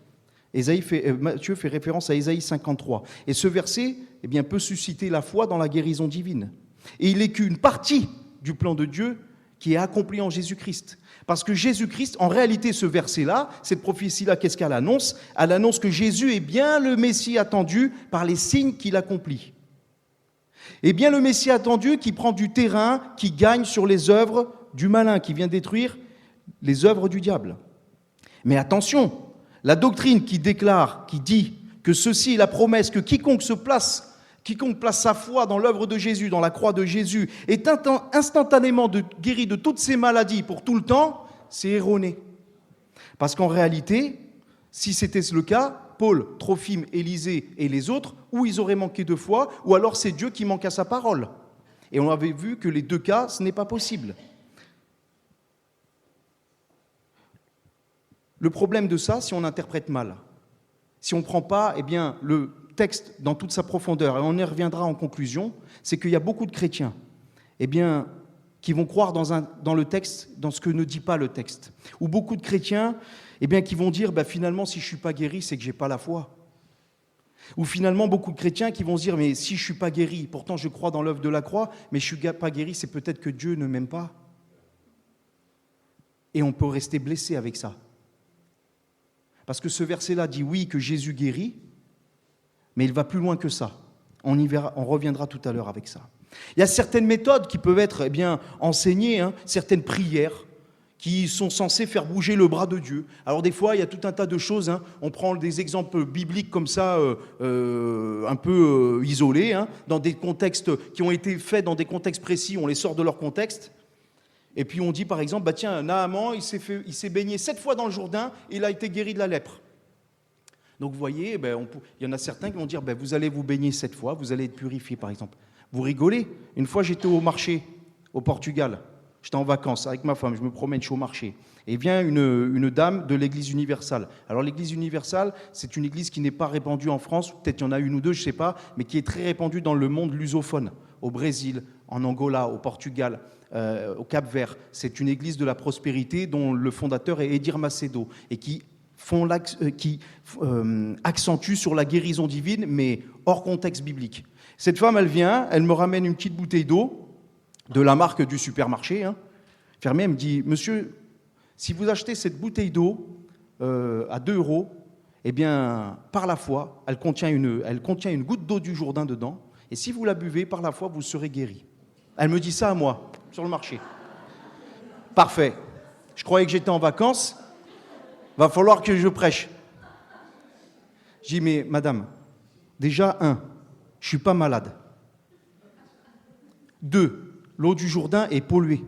Matthieu fait référence à Ésaïe 53. Et ce verset, eh bien, peut susciter la foi dans la guérison divine. Et il n'est qu'une partie du plan de Dieu qui est accompli en Jésus-Christ. Parce que Jésus-Christ, en réalité, ce verset-là, cette prophétie-là, qu'est-ce qu'elle annonce? Elle annonce que Jésus est bien le Messie attendu par les signes qu'il accomplit. Et bien le Messie attendu qui prend du terrain, qui gagne sur les œuvres du malin, qui vient détruire les œuvres du diable. Mais attention, la doctrine qui déclare, qui dit que ceci est la promesse, que quiconque place sa foi dans l'œuvre de Jésus, dans la croix de Jésus, est instantanément guéri de toutes ses maladies pour tout le temps, c'est erroné. Parce qu'en réalité, si c'était le cas, Paul, Trophime, Élisée et les autres, ou ils auraient manqué de foi, ou alors c'est Dieu qui manque à sa parole. Et on avait vu que les deux cas, ce n'est pas possible. Le problème de ça, si on interprète mal, si on ne prend pas le texte dans toute sa profondeur, et on y reviendra en conclusion, c'est qu'il y a beaucoup de chrétiens qui vont croire dans le texte, dans ce que ne dit pas le texte. Ou beaucoup de chrétiens qui vont dire finalement, si je ne suis pas guéri, c'est que je n'ai pas la foi. Ou finalement, beaucoup de chrétiens qui vont se dire, mais si je ne suis pas guéri, pourtant je crois dans l'œuvre de la croix, mais je ne suis pas guéri, c'est peut-être que Dieu ne m'aime pas. Et on peut rester blessé avec ça. Parce que ce verset-là dit oui, que Jésus guérit, mais il va plus loin que ça. On reviendra tout à l'heure avec ça. Il y a certaines méthodes qui peuvent être enseignées, certaines prières qui sont censées faire bouger le bras de Dieu. Alors des fois, il y a tout un tas de choses. On prend des exemples bibliques comme ça, un peu isolés, dans des contextes qui ont été faits dans des contextes précis, on les sort de leur contexte. Et puis on dit par exemple, tiens, Naaman, il s'est baigné 7 fois dans le Jourdain et il a été guéri de la lèpre. Donc vous voyez, il y en a certains qui vont dire, vous allez vous baigner 7 fois, vous allez être purifié par exemple. Vous rigolez? Une fois j'étais au marché, au Portugal, j'étais en vacances avec ma femme, je me promène, je suis au marché. Et vient une dame de l'église universelle. Alors l'église universelle, c'est une église qui n'est pas répandue en France, peut-être il y en a une ou deux, je ne sais pas, mais qui est très répandue dans le monde lusophone, au Brésil, en Angola, au Portugal, au Cap-Vert. C'est une église de la prospérité dont le fondateur est Edir Macedo et qui accentue sur la guérison divine, mais hors contexte biblique. Cette femme, elle vient, elle me ramène une petite bouteille d'eau de la marque du supermarché. Fermée, elle me dit, monsieur, si vous achetez cette bouteille d'eau à 2 €, par la foi, elle contient une goutte d'eau du Jourdain dedans, et si vous la buvez, par la foi, vous serez guéri. Elle me dit ça à moi, sur le marché. Parfait. Je croyais que j'étais en vacances. Va falloir que je prêche. Je dis, mais madame, déjà, 1, je ne suis pas malade. 2, l'eau du Jourdain est polluée.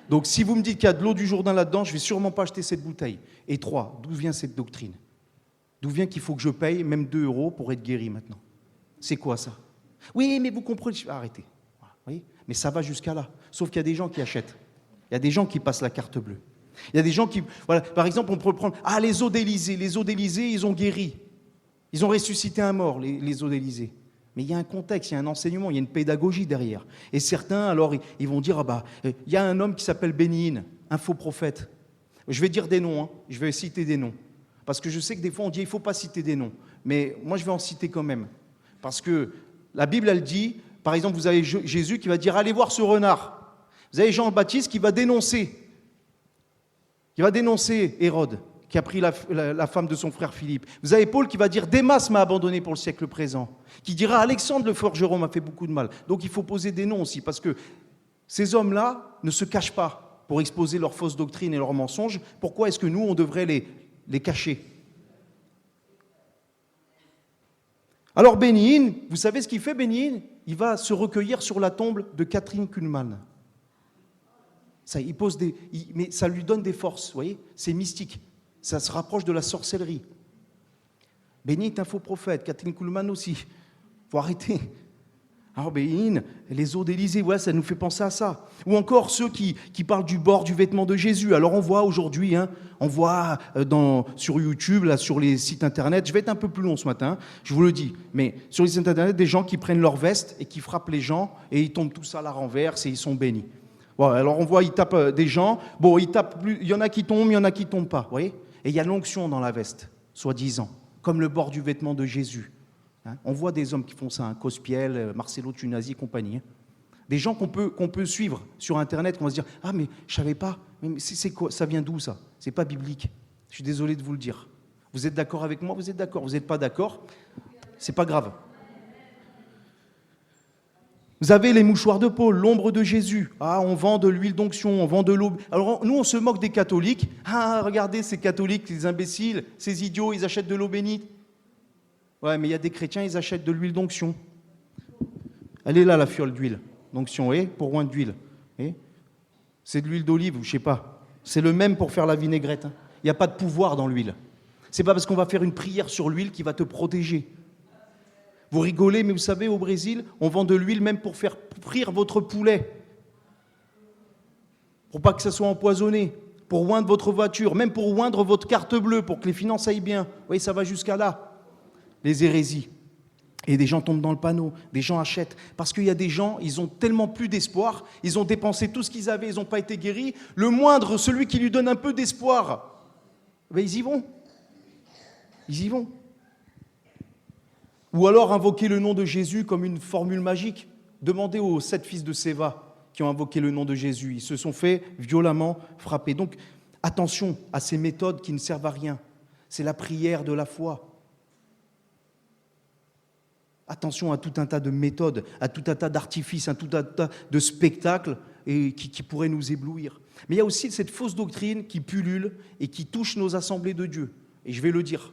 Donc si vous me dites qu'il y a de l'eau du Jourdain là-dedans, je ne vais sûrement pas acheter cette bouteille. Et 3, d'où vient cette doctrine? D'où vient qu'il faut que je paye même 2 € pour être guéri maintenant? C'est quoi ça? Oui, mais vous comprenez. Arrêtez. Voilà, voyez, mais ça va jusqu'à là. Sauf qu'il y a des gens qui achètent. Il y a des gens qui passent la carte bleue. Il y a des gens qui... Voilà, par exemple, on peut prendre... les eaux d'Élysée. Les eaux d'Élysée, ils ont guéri. Ils ont ressuscité un mort, les eaux d'Élysée. Mais il y a un contexte, il y a un enseignement, il y a une pédagogie derrière. Et certains, alors, ils vont dire, il y a un homme qui s'appelle Bénihin, un faux prophète. Je vais dire des noms, je vais citer des noms. Parce que je sais que des fois, on dit, il ne faut pas citer des noms. Mais moi, je vais en citer quand même. Parce que la Bible, elle dit, par exemple, vous avez Jésus qui va dire, allez voir ce renard. Vous avez Jean-Baptiste qui va dénoncer Hérode, qui a pris la femme de son frère Philippe. Vous avez Paul qui va dire « Démas m'a abandonné pour le siècle présent », qui dira « Alexandre le forgeron m'a fait beaucoup de mal ». Donc il faut poser des noms aussi, parce que ces hommes-là ne se cachent pas pour exposer leurs fausses doctrines et leurs mensonges. Pourquoi est-ce que nous, on devrait les cacher? Alors Bénihin, vous savez ce qu'il fait Bénihin? Il va se recueillir sur la tombe de Catherine Kuhlmann. Mais ça lui donne des forces, vous voyez? C'est mystique. Ça se rapproche de la sorcellerie. Bénihin est un faux prophète, Catherine Kuhlmann aussi. Il faut arrêter. Ah, ben, les eaux d'Élysée, ouais, ça nous fait penser à ça. Ou encore ceux qui parlent du bord du vêtement de Jésus. Alors on voit aujourd'hui, on voit sur YouTube, là, sur les sites internet, je vais être un peu plus long ce matin, je vous le dis, mais sur les sites internet, des gens qui prennent leur veste et qui frappent les gens et ils tombent tous à la renverse et ils sont bénis. Bon, alors on voit, ils tapent des gens, bon, il y en a qui tombent, il y en a qui tombent pas, vous voyez. Et il y a l'onction dans la veste, soi-disant, comme le bord du vêtement de Jésus. On voit des hommes qui font ça, Cospiel, Marcelo Tunasi et compagnie. Des gens qu'on peut suivre sur Internet, qu'on va se dire « Ah, mais je ne savais pas, mais c'est quoi, ça vient d'où ça ? C'est pas biblique. » Je suis désolé de vous le dire. Vous êtes d'accord avec moi ? Vous êtes d'accord ? Vous n'êtes pas d'accord ? C'est pas grave. Vous avez les mouchoirs de Paul, l'ombre de Jésus. Ah, on vend de l'huile d'onction, on vend de l'eau. Alors nous, on se moque des catholiques. Ah, regardez ces catholiques, ces imbéciles, ces idiots, ils achètent de l'eau bénite. Ouais, mais il y a des chrétiens, ils achètent de l'huile d'onction. Elle est là, la fiole d'huile d'onction, pour oint d'huile. C'est de l'huile d'olive, ou je sais pas. C'est le même pour faire la vinaigrette. Il n'y a pas de pouvoir dans l'huile. C'est pas parce qu'on va faire une prière sur l'huile qui va te protéger. Vous rigolez, mais vous savez, au Brésil, on vend de l'huile même pour faire frire votre poulet. Pour pas que ça soit empoisonné. Pour oindre votre voiture, même pour oindre votre carte bleue, pour que les finances aillent bien. Vous voyez, ça va jusqu'à là. Les hérésies. Et des gens tombent dans le panneau, des gens achètent. Parce qu'il y a des gens, ils ont tellement plus d'espoir, ils ont dépensé tout ce qu'ils avaient, ils n'ont pas été guéris. Le moindre, celui qui lui donne un peu d'espoir, ben ils y vont. Ils y vont. Ou alors invoquer le nom de Jésus comme une formule magique. Demandez aux 7 fils de Séva qui ont invoqué le nom de Jésus. Ils se sont fait violemment frapper. Donc attention à ces méthodes qui ne servent à rien. C'est la prière de la foi. Attention à tout un tas de méthodes, à tout un tas d'artifices, à tout un tas de spectacles et qui pourraient nous éblouir. Mais il y a aussi cette fausse doctrine qui pullule et qui touche nos assemblées de Dieu. Et je vais le dire,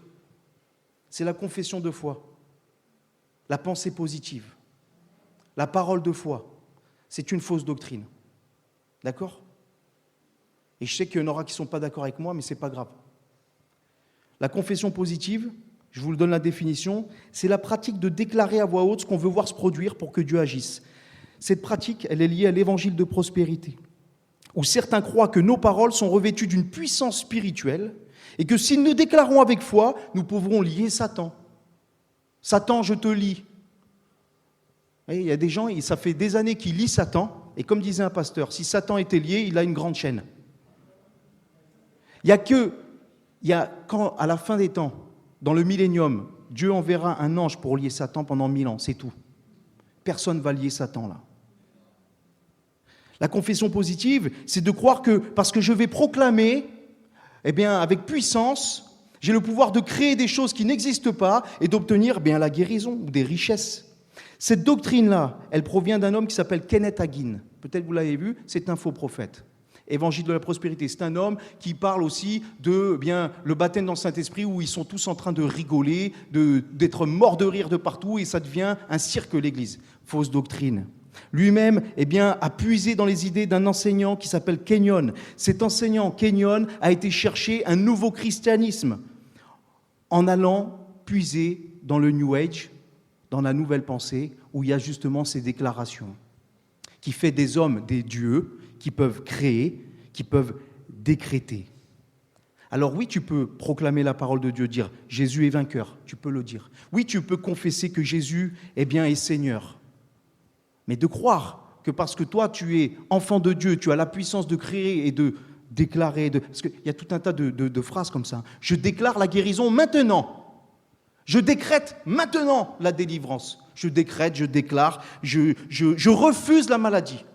c'est la confession de foi, la pensée positive, la parole de foi. C'est une fausse doctrine. D'accord ? Et je sais qu'il y en aura qui ne sont pas d'accord avec moi, mais ce n'est pas grave. La confession positive, je vous le donne la définition, c'est la pratique de déclarer à voix haute ce qu'on veut voir se produire pour que Dieu agisse. Cette pratique, elle est liée à l'évangile de prospérité, où certains croient que nos paroles sont revêtues d'une puissance spirituelle et que si nous déclarons avec foi, nous pourrons lier Satan. Satan, je te lie. Il y a des gens, ça fait des années qu'ils lient Satan, et comme disait un pasteur, si Satan était lié, il a une grande chaîne. Quand à la fin des temps, dans le millénium, Dieu enverra un ange pour lier Satan pendant 1000 ans, c'est tout. Personne ne va lier Satan là. La confession positive, c'est de croire que parce que je vais proclamer, avec puissance, j'ai le pouvoir de créer des choses qui n'existent pas et d'obtenir la guérison ou des richesses. Cette doctrine-là, elle provient d'un homme qui s'appelle Kenneth Hagin. Peut-être vous l'avez vu, c'est un faux prophète. Évangile de la prospérité, c'est un homme qui parle aussi de le baptême dans le Saint-Esprit où ils sont tous en train de rigoler, d'être morts de rire de partout et ça devient un cirque l'Église. Fausse doctrine. Lui-même a puisé dans les idées d'un enseignant qui s'appelle Kenyon. Cet enseignant, Kenyon, a été chercher un nouveau christianisme en allant puiser dans le New Age, dans la nouvelle pensée, où il y a justement ces déclarations, qui fait des hommes des dieux, qui peuvent créer, qui peuvent décréter. Alors oui, tu peux proclamer la parole de Dieu, dire « Jésus est vainqueur », tu peux le dire. Oui, tu peux confesser que Jésus est Seigneur. Mais de croire que parce que toi, tu es enfant de Dieu, tu as la puissance de créer et de déclarer, parce qu'il y a tout un tas de phrases comme ça. « Je déclare la guérison maintenant ». Je décrète maintenant la délivrance. Je décrète, je déclare, je refuse la maladie.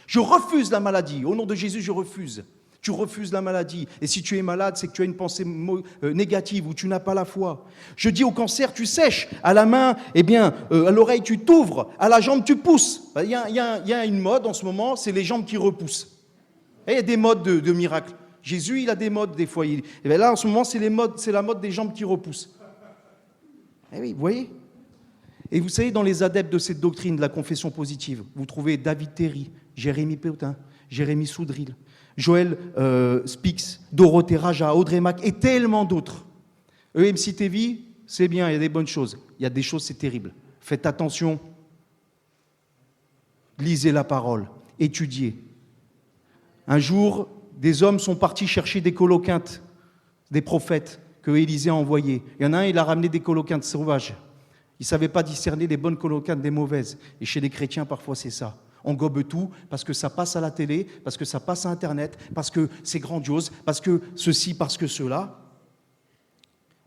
Je refuse la maladie. Au nom de Jésus, je refuse. Tu refuses la maladie. Et si tu es malade, c'est que tu as une pensée négative ou tu n'as pas la foi. Je dis au cancer, tu sèches. À la main, à l'oreille, tu t'ouvres. À la jambe, tu pousses. Il y a une mode en ce moment, c'est les jambes qui repoussent. Et il y a des modes de miracles. Jésus, il a des modes des fois. Là, en ce moment, c'est la mode des jambes qui repoussent. Eh oui, vous voyez ? Et vous savez, dans les adeptes de cette doctrine de la confession positive, vous trouvez David Terry, Jérémy Péautin, Jérémy Soudril, Joël Spix, Dorothée Raja, Audrey Mac et tellement d'autres. EMC TV, c'est bien, il y a des bonnes choses. Il y a des choses, c'est terrible. Faites attention. Lisez la parole, étudiez. Un jour, des hommes sont partis chercher des coloquintes, des prophètes que Élisée a envoyés. Il y en a un, il a ramené des coloquintes sauvages. Il ne savait pas discerner les bonnes coloquintes des mauvaises. Et chez les chrétiens, parfois, c'est ça. On gobe tout parce que ça passe à la télé, parce que ça passe à Internet, parce que c'est grandiose, parce que ceci, parce que cela.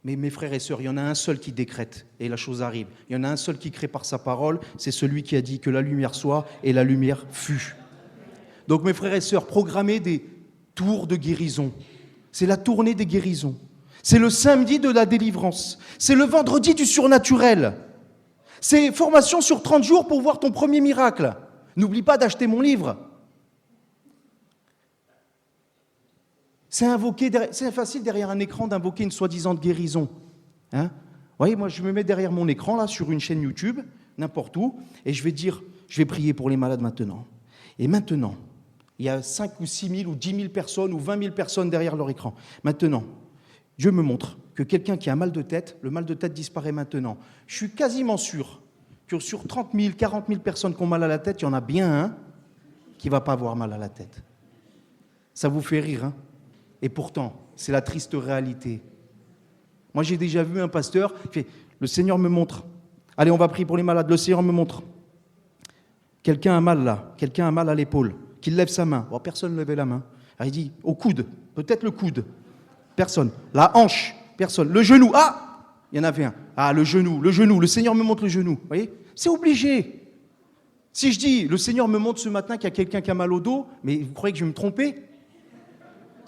Mais mes frères et sœurs, il y en a un seul qui décrète et la chose arrive. Il y en a un seul qui crée par sa parole, c'est celui qui a dit que la lumière soit et la lumière fut. Donc mes frères et sœurs, programmez des tours de guérison. C'est la tournée des guérisons. C'est le samedi de la délivrance. C'est le vendredi du surnaturel. C'est formation sur 30 jours pour voir ton premier miracle. N'oublie pas d'acheter mon livre. C'est facile derrière un écran d'invoquer une soi-disant guérison. Hein? Vous voyez, moi je me mets derrière mon écran, là, sur une chaîne YouTube, n'importe où, et je vais dire, je vais prier pour les malades maintenant. Et maintenant, il y a 5 ou 6 000 ou 10 000 personnes ou 20 000 personnes derrière leur écran. Maintenant, Dieu me montre que quelqu'un qui a un mal de tête, le mal de tête disparaît maintenant. Je suis quasiment sûr que sur 30 000, 40 000 personnes qui ont mal à la tête, il y en a bien un qui ne va pas avoir mal à la tête. Ça vous fait rire, hein? Et pourtant, c'est la triste réalité. Moi, j'ai déjà vu un pasteur qui fait « Le Seigneur me montre. Allez, on va prier pour les malades. Le Seigneur me montre. Quelqu'un a mal là. Quelqu'un a mal à l'épaule. Qu'il lève sa main. » Bon, personne ne levait la main. Alors, il dit « Au coude. Peut-être le coude. » Personne. La hanche. Personne. Le genou. Ah! Il y en avait un. Ah, le genou. Le genou. Le Seigneur me montre le genou. Vous voyez? C'est obligé. Si je dis « Le Seigneur me montre ce matin qu'il y a quelqu'un qui a mal au dos », mais vous croyez que je vais me tromper?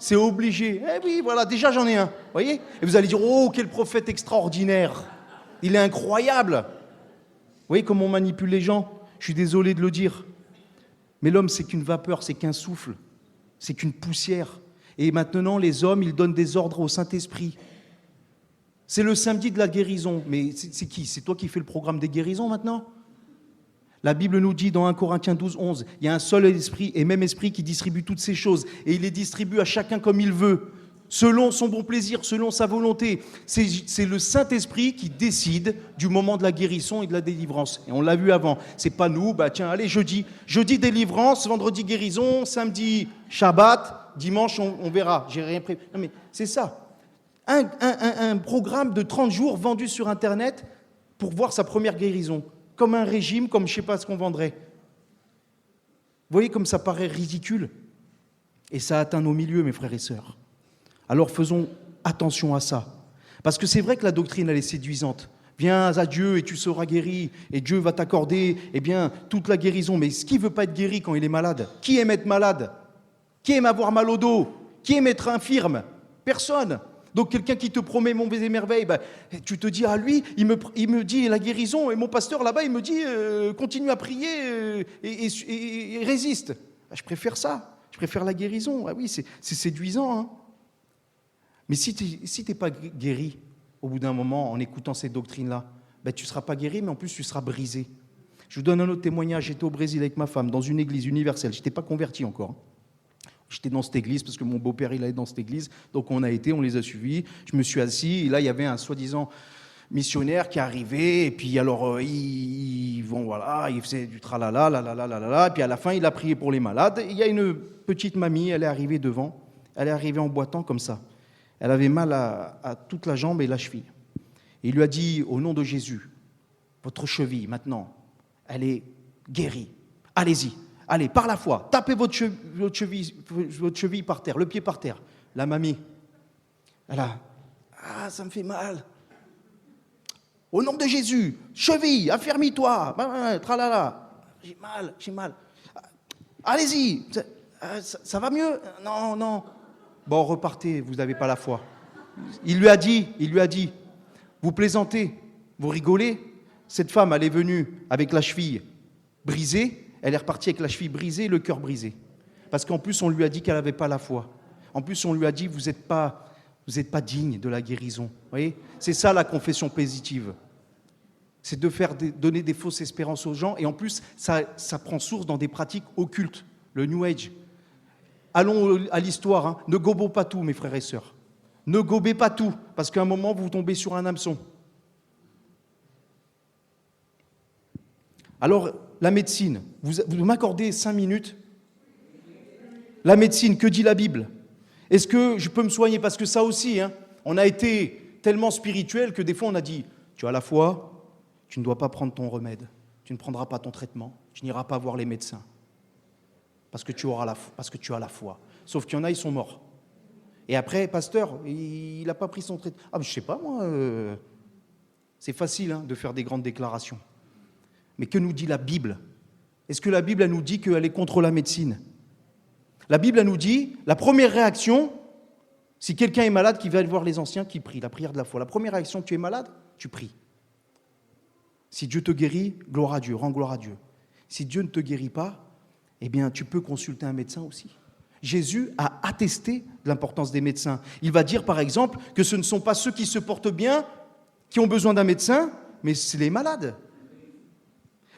C'est obligé. Eh oui, voilà, déjà j'en ai un. Vous voyez? Et vous allez dire, oh, quel prophète extraordinaire. Il est incroyable. Vous voyez comment on manipule les gens? Je suis désolé de le dire. Mais l'homme, c'est qu'une vapeur, c'est qu'un souffle. C'est qu'une poussière. Et maintenant, les hommes, ils donnent des ordres au Saint-Esprit. C'est le samedi de la guérison. Mais c'est qui? C'est toi qui fais le programme des guérisons maintenant? La Bible nous dit dans 1 Corinthiens 12, 11, il y a un seul esprit et même esprit qui distribue toutes ces choses. Et il les distribue à chacun comme il veut, selon son bon plaisir, selon sa volonté. C'est le Saint-Esprit qui décide du moment de la guérison et de la délivrance. Et on l'a vu avant. C'est pas nous, bah tiens, allez, jeudi délivrance, vendredi guérison, samedi Shabbat, dimanche on verra. J'ai rien prévu. Non mais c'est ça. Un programme de 30 jours vendu sur Internet pour voir sa première guérison. Comme un régime, comme je ne sais pas ce qu'on vendrait. Vous voyez comme ça paraît ridicule? Et ça atteint nos milieux, mes frères et sœurs. Alors faisons attention à ça. Parce que c'est vrai que la doctrine, elle est séduisante. Viens à Dieu et tu seras guéri, et Dieu va t'accorder toute la guérison. Mais qui ne veut pas être guéri quand il est malade? Qui aime être malade? Qui aime avoir mal au dos? Qui aime être infirme? Personne. Donc quelqu'un qui te promet mon baiser merveille, tu te dis, lui, il me dit la guérison, et mon pasteur là-bas, il me dit, continue à prier et résiste. Je préfère ça, je préfère la guérison. Ah oui, c'est séduisant. Hein. Mais si tu n'es pas guéri, au bout d'un moment, en écoutant ces doctrines-là, tu ne seras pas guéri, mais en plus, tu seras brisé. Je vous donne un autre témoignage. J'étais au Brésil avec ma femme, dans une église universelle. Je n'étais pas converti encore. J'étais dans cette église parce que mon beau-père, il allait dans cette église. Donc on les a suivis. Je me suis assis. Et là, il y avait un soi-disant missionnaire qui arrivait. Et puis alors, il faisait du tralala, la. Et puis à la fin, il a prié pour les malades. Et il y a une petite mamie, elle est arrivée devant. Elle est arrivée en boitant comme ça. Elle avait mal à toute la jambe et la cheville. Et il lui a dit, au nom de Jésus, votre cheville, maintenant, elle est guérie. Allez-y. Allez, par la foi, tapez votre cheville par terre, le pied par terre. La mamie, ça me fait mal. Au nom de Jésus, cheville, affermis-toi. Tralala. J'ai mal. Allez-y, ça va mieux? Non. Bon, repartez, vous n'avez pas la foi. Il lui a dit, vous plaisantez, vous rigolez. Cette femme, elle est venue avec la cheville brisée. Elle est repartie avec la cheville brisée et le cœur brisé. Parce qu'en plus, on lui a dit qu'elle n'avait pas la foi. En plus, on lui a dit, vous n'êtes pas digne de la guérison. Vous voyez? C'est ça la confession positive. C'est de donner des fausses espérances aux gens. Et en plus, ça prend source dans des pratiques occultes. Le New Age. Allons à l'histoire. Hein. Ne gobons pas tout, mes frères et sœurs. Ne gobez pas tout. Parce qu'à un moment, vous tombez sur un hameçon. Alors, la médecine. Vous m'accordez 5 minutes? La médecine, que dit la Bible? Est-ce que je peux me soigner? Parce que ça aussi, on a été tellement spirituel que des fois on a dit, tu as la foi, tu ne dois pas prendre ton remède, tu ne prendras pas ton traitement, tu n'iras pas voir les médecins, parce que tu as la foi. Sauf qu'il y en a, ils sont morts. Et après, pasteur, il n'a pas pris son traitement. Ah, mais je sais pas, moi, c'est facile de faire des grandes déclarations. Mais que nous dit la Bible? Est-ce que la Bible, elle nous dit qu'elle est contre la médecine? La Bible, elle nous dit, la première réaction, si quelqu'un est malade, qui va aller voir les anciens, qui prie, la prière de la foi. La première réaction, tu es malade, tu pries. Si Dieu te guérit, gloire à Dieu, rends gloire à Dieu. Si Dieu ne te guérit pas, eh bien, tu peux consulter un médecin aussi. Jésus a attesté de l'importance des médecins. Il va dire, par exemple, que ce ne sont pas ceux qui se portent bien qui ont besoin d'un médecin, mais c'est les malades.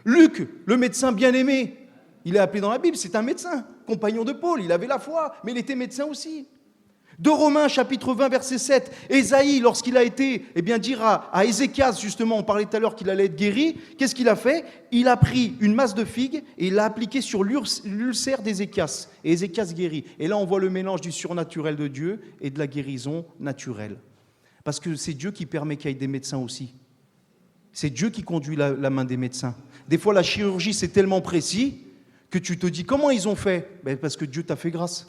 Luc, le médecin bien-aimé, il est appelé dans la Bible, c'est un médecin, compagnon de Paul, il avait la foi, mais il était médecin aussi. De Romains, chapitre 20, verset 7, Ésaïe, lorsqu'il a été, dire à Ézéchias, justement, on parlait tout à l'heure qu'il allait être guéri, qu'est-ce qu'il a fait? Il a pris une masse de figues et il l'a appliquée sur l'ulcère d'Ézéchias. Et Ézéchias guérit. Et là, on voit le mélange du surnaturel de Dieu et de la guérison naturelle. Parce que c'est Dieu qui permet qu'il y ait des médecins aussi. C'est Dieu qui conduit la main des médecins. Des fois, la chirurgie, c'est tellement précis que tu te dis, comment ils ont fait? Parce que Dieu t'a fait grâce.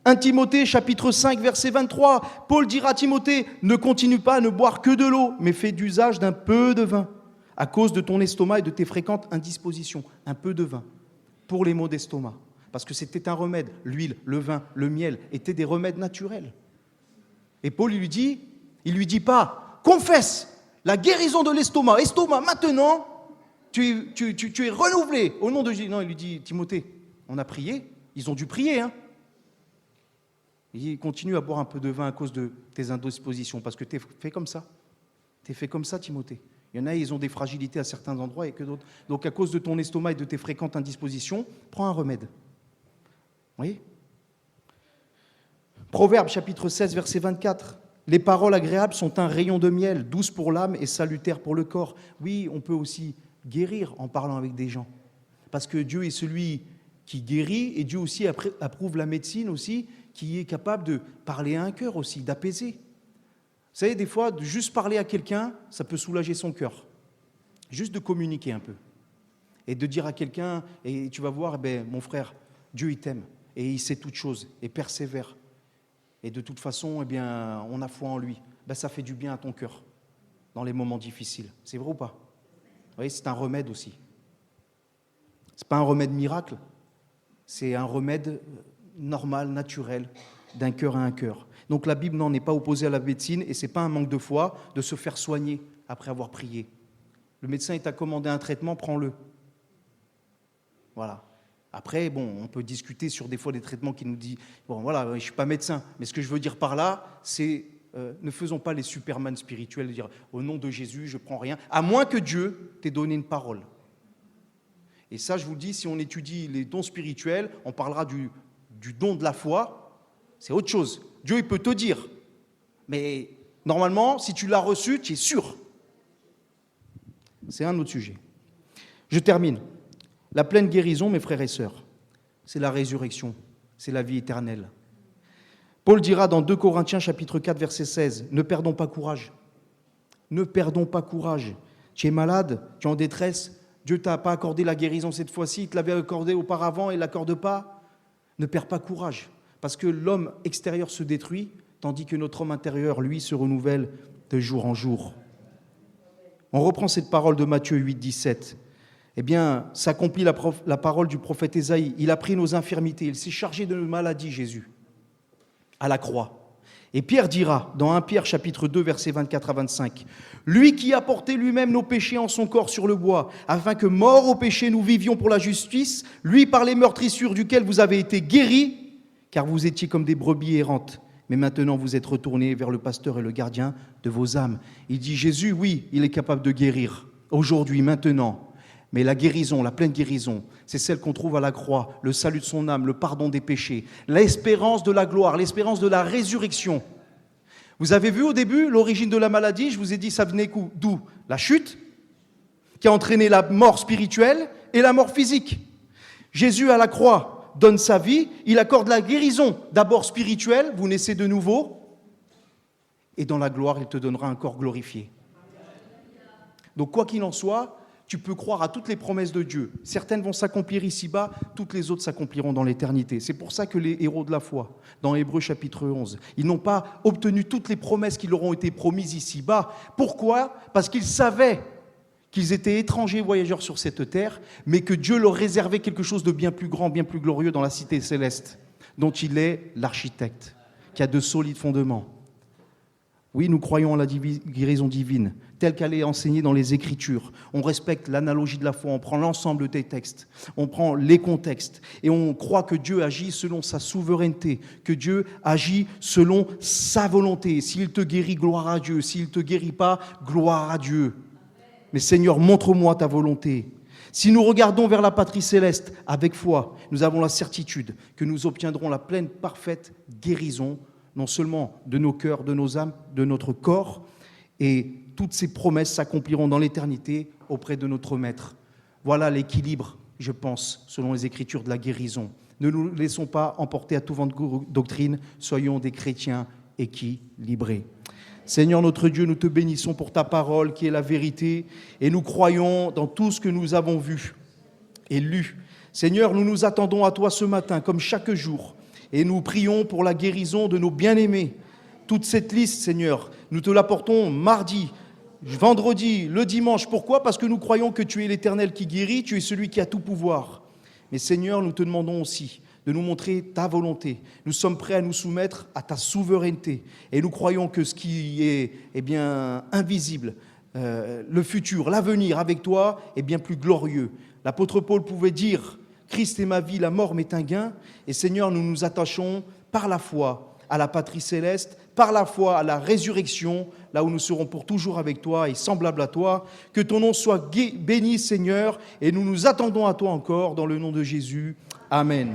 1 Timothée, chapitre 5, verset 23, Paul dira à Timothée, ne continue pas à ne boire que de l'eau, mais fais d'usage d'un peu de vin, à cause de ton estomac et de tes fréquentes indispositions. Un peu de vin, pour les maux d'estomac. Parce que c'était un remède. L'huile, le vin, le miel étaient des remèdes naturels. Et Paul, il lui dit pas, confesse la guérison de l'estomac. Estomac, maintenant, tu es renouvelé au nom de Jésus. Non, il lui dit, Timothée, on a prié, ils ont dû prier, Il continue à boire un peu de vin à cause de tes indispositions, parce que tu es fait comme ça. Tu es fait comme ça, Timothée. Il y en a, ils ont des fragilités à certains endroits et que d'autres. Donc, à cause de ton estomac et de tes fréquentes indispositions, prends un remède. Vous voyez ? Proverbe, chapitre 16, verset 24. Les paroles agréables sont un rayon de miel, douces pour l'âme et salutaires pour le corps. Oui, on peut aussi guérir en parlant avec des gens. Parce que Dieu est celui qui guérit et Dieu aussi approuve la médecine aussi, qui est capable de parler à un cœur aussi, d'apaiser. Vous savez, des fois, de juste parler à quelqu'un, ça peut soulager son cœur. Juste de communiquer un peu. Et de dire à quelqu'un, et tu vas voir, mon frère, Dieu il t'aime, et il sait toutes choses, et persévère. Et de toute façon, on a foi en lui. Ça fait du bien à ton cœur, dans les moments difficiles. C'est vrai ou pas? Vous voyez, c'est un remède aussi. C'est pas un remède miracle, c'est un remède normal, naturel, d'un cœur à un cœur. Donc la Bible n'est pas opposée à la médecine et ce n'est pas un manque de foi de se faire soigner après avoir prié. Le médecin t'a commandé un traitement, prends-le. Voilà. Après, on peut discuter sur des fois des traitements qui nous disent, je ne suis pas médecin, mais ce que je veux dire par là, c'est ne faisons pas les superman spirituels, de dire au nom de Jésus, je ne prends rien, à moins que Dieu t'ait donné une parole. Et ça, je vous le dis, si on étudie les dons spirituels, on parlera du don de la foi, c'est autre chose. Dieu, il peut te dire. Mais normalement, si tu l'as reçu, tu es sûr. C'est un autre sujet. Je termine. La pleine guérison, mes frères et sœurs, c'est la résurrection, c'est la vie éternelle. Paul dira dans 2 Corinthiens, chapitre 4, verset 16, « Ne perdons pas courage. Ne perdons pas courage. Tu es malade, tu es en détresse, Dieu ne t'a pas accordé la guérison cette fois-ci, il te l'avait accordé auparavant et il ne l'accorde pas. Ne perds pas courage, parce que l'homme extérieur se détruit, tandis que notre homme intérieur, lui, se renouvelle de jour en jour. » On reprend cette parole de Matthieu 8, 17. S'accomplit la parole du prophète Ésaïe. Il a pris nos infirmités, il s'est chargé de nos maladies, Jésus, à la croix. Et Pierre dira, dans 1 Pierre chapitre 2, versets 24 à 25, « Lui qui a porté lui-même nos péchés en son corps sur le bois, afin que, morts au péché, nous vivions pour la justice, lui par les meurtrissures duquel vous avez été guéris, car vous étiez comme des brebis errantes, mais maintenant vous êtes retournés vers le pasteur et le gardien de vos âmes. » Il dit, Jésus, oui, il est capable de guérir, aujourd'hui, maintenant. Mais la guérison, la pleine guérison, c'est celle qu'on trouve à la croix, le salut de son âme, le pardon des péchés, l'espérance de la gloire, l'espérance de la résurrection. Vous avez vu au début l'origine de la maladie, je vous ai dit ça venait d'où? La chute. qui a entraîné la mort spirituelle et la mort physique. Jésus à la croix donne sa vie, il accorde la guérison, d'abord spirituelle, vous naissez de nouveau, et dans la gloire, il te donnera un corps glorifié. Donc quoi qu'il en soit, tu peux croire à toutes les promesses de Dieu. Certaines vont s'accomplir ici-bas, toutes les autres s'accompliront dans l'éternité. C'est pour ça que les héros de la foi, dans Hébreux chapitre 11, ils n'ont pas obtenu toutes les promesses qui leur ont été promises ici-bas. Pourquoi ? Parce qu'ils savaient qu'ils étaient étrangers voyageurs sur cette terre, mais que Dieu leur réservait quelque chose de bien plus grand, bien plus glorieux dans la cité céleste, dont il est l'architecte, qui a de solides fondements. Oui, nous croyons en la guérison divine, telle qu'elle est enseignée dans les Écritures. On respecte l'analogie de la foi, on prend l'ensemble des textes, on prend les contextes, et on croit que Dieu agit selon sa souveraineté, que Dieu agit selon sa volonté. S'il te guérit, gloire à Dieu. S'il ne te guérit pas, gloire à Dieu. Mais Seigneur, montre-moi ta volonté. Si nous regardons vers la patrie céleste avec foi, nous avons la certitude que nous obtiendrons la pleine, parfaite guérison, non seulement de nos cœurs, de nos âmes, de notre corps, et toutes ces promesses s'accompliront dans l'éternité auprès de notre Maître. Voilà l'équilibre, je pense, selon les Écritures de la guérison. Ne nous laissons pas emporter à tout vent de doctrine, soyons des chrétiens équilibrés. Seigneur notre Dieu, nous te bénissons pour ta parole qui est la vérité et nous croyons dans tout ce que nous avons vu et lu. Seigneur, nous nous attendons à toi ce matin comme chaque jour et nous prions pour la guérison de nos bien-aimés. Toute cette liste, Seigneur, nous te l'apportons mardi, vendredi, le dimanche. Pourquoi ? Parce que nous croyons que tu es l'Éternel qui guérit, tu es celui qui a tout pouvoir. Mais Seigneur, nous te demandons aussi de nous montrer ta volonté. Nous sommes prêts à nous soumettre à ta souveraineté. Et nous croyons que ce qui est invisible, le futur, l'avenir avec toi est bien plus glorieux. L'apôtre Paul pouvait dire « Christ est ma vie, la mort m'est un gain ». Et Seigneur, nous nous attachons par la foi à la patrie céleste, par la foi à la résurrection, là où nous serons pour toujours avec toi et semblables à toi. Que ton nom soit béni, Seigneur, et nous nous attendons à toi encore dans le nom de Jésus. Amen.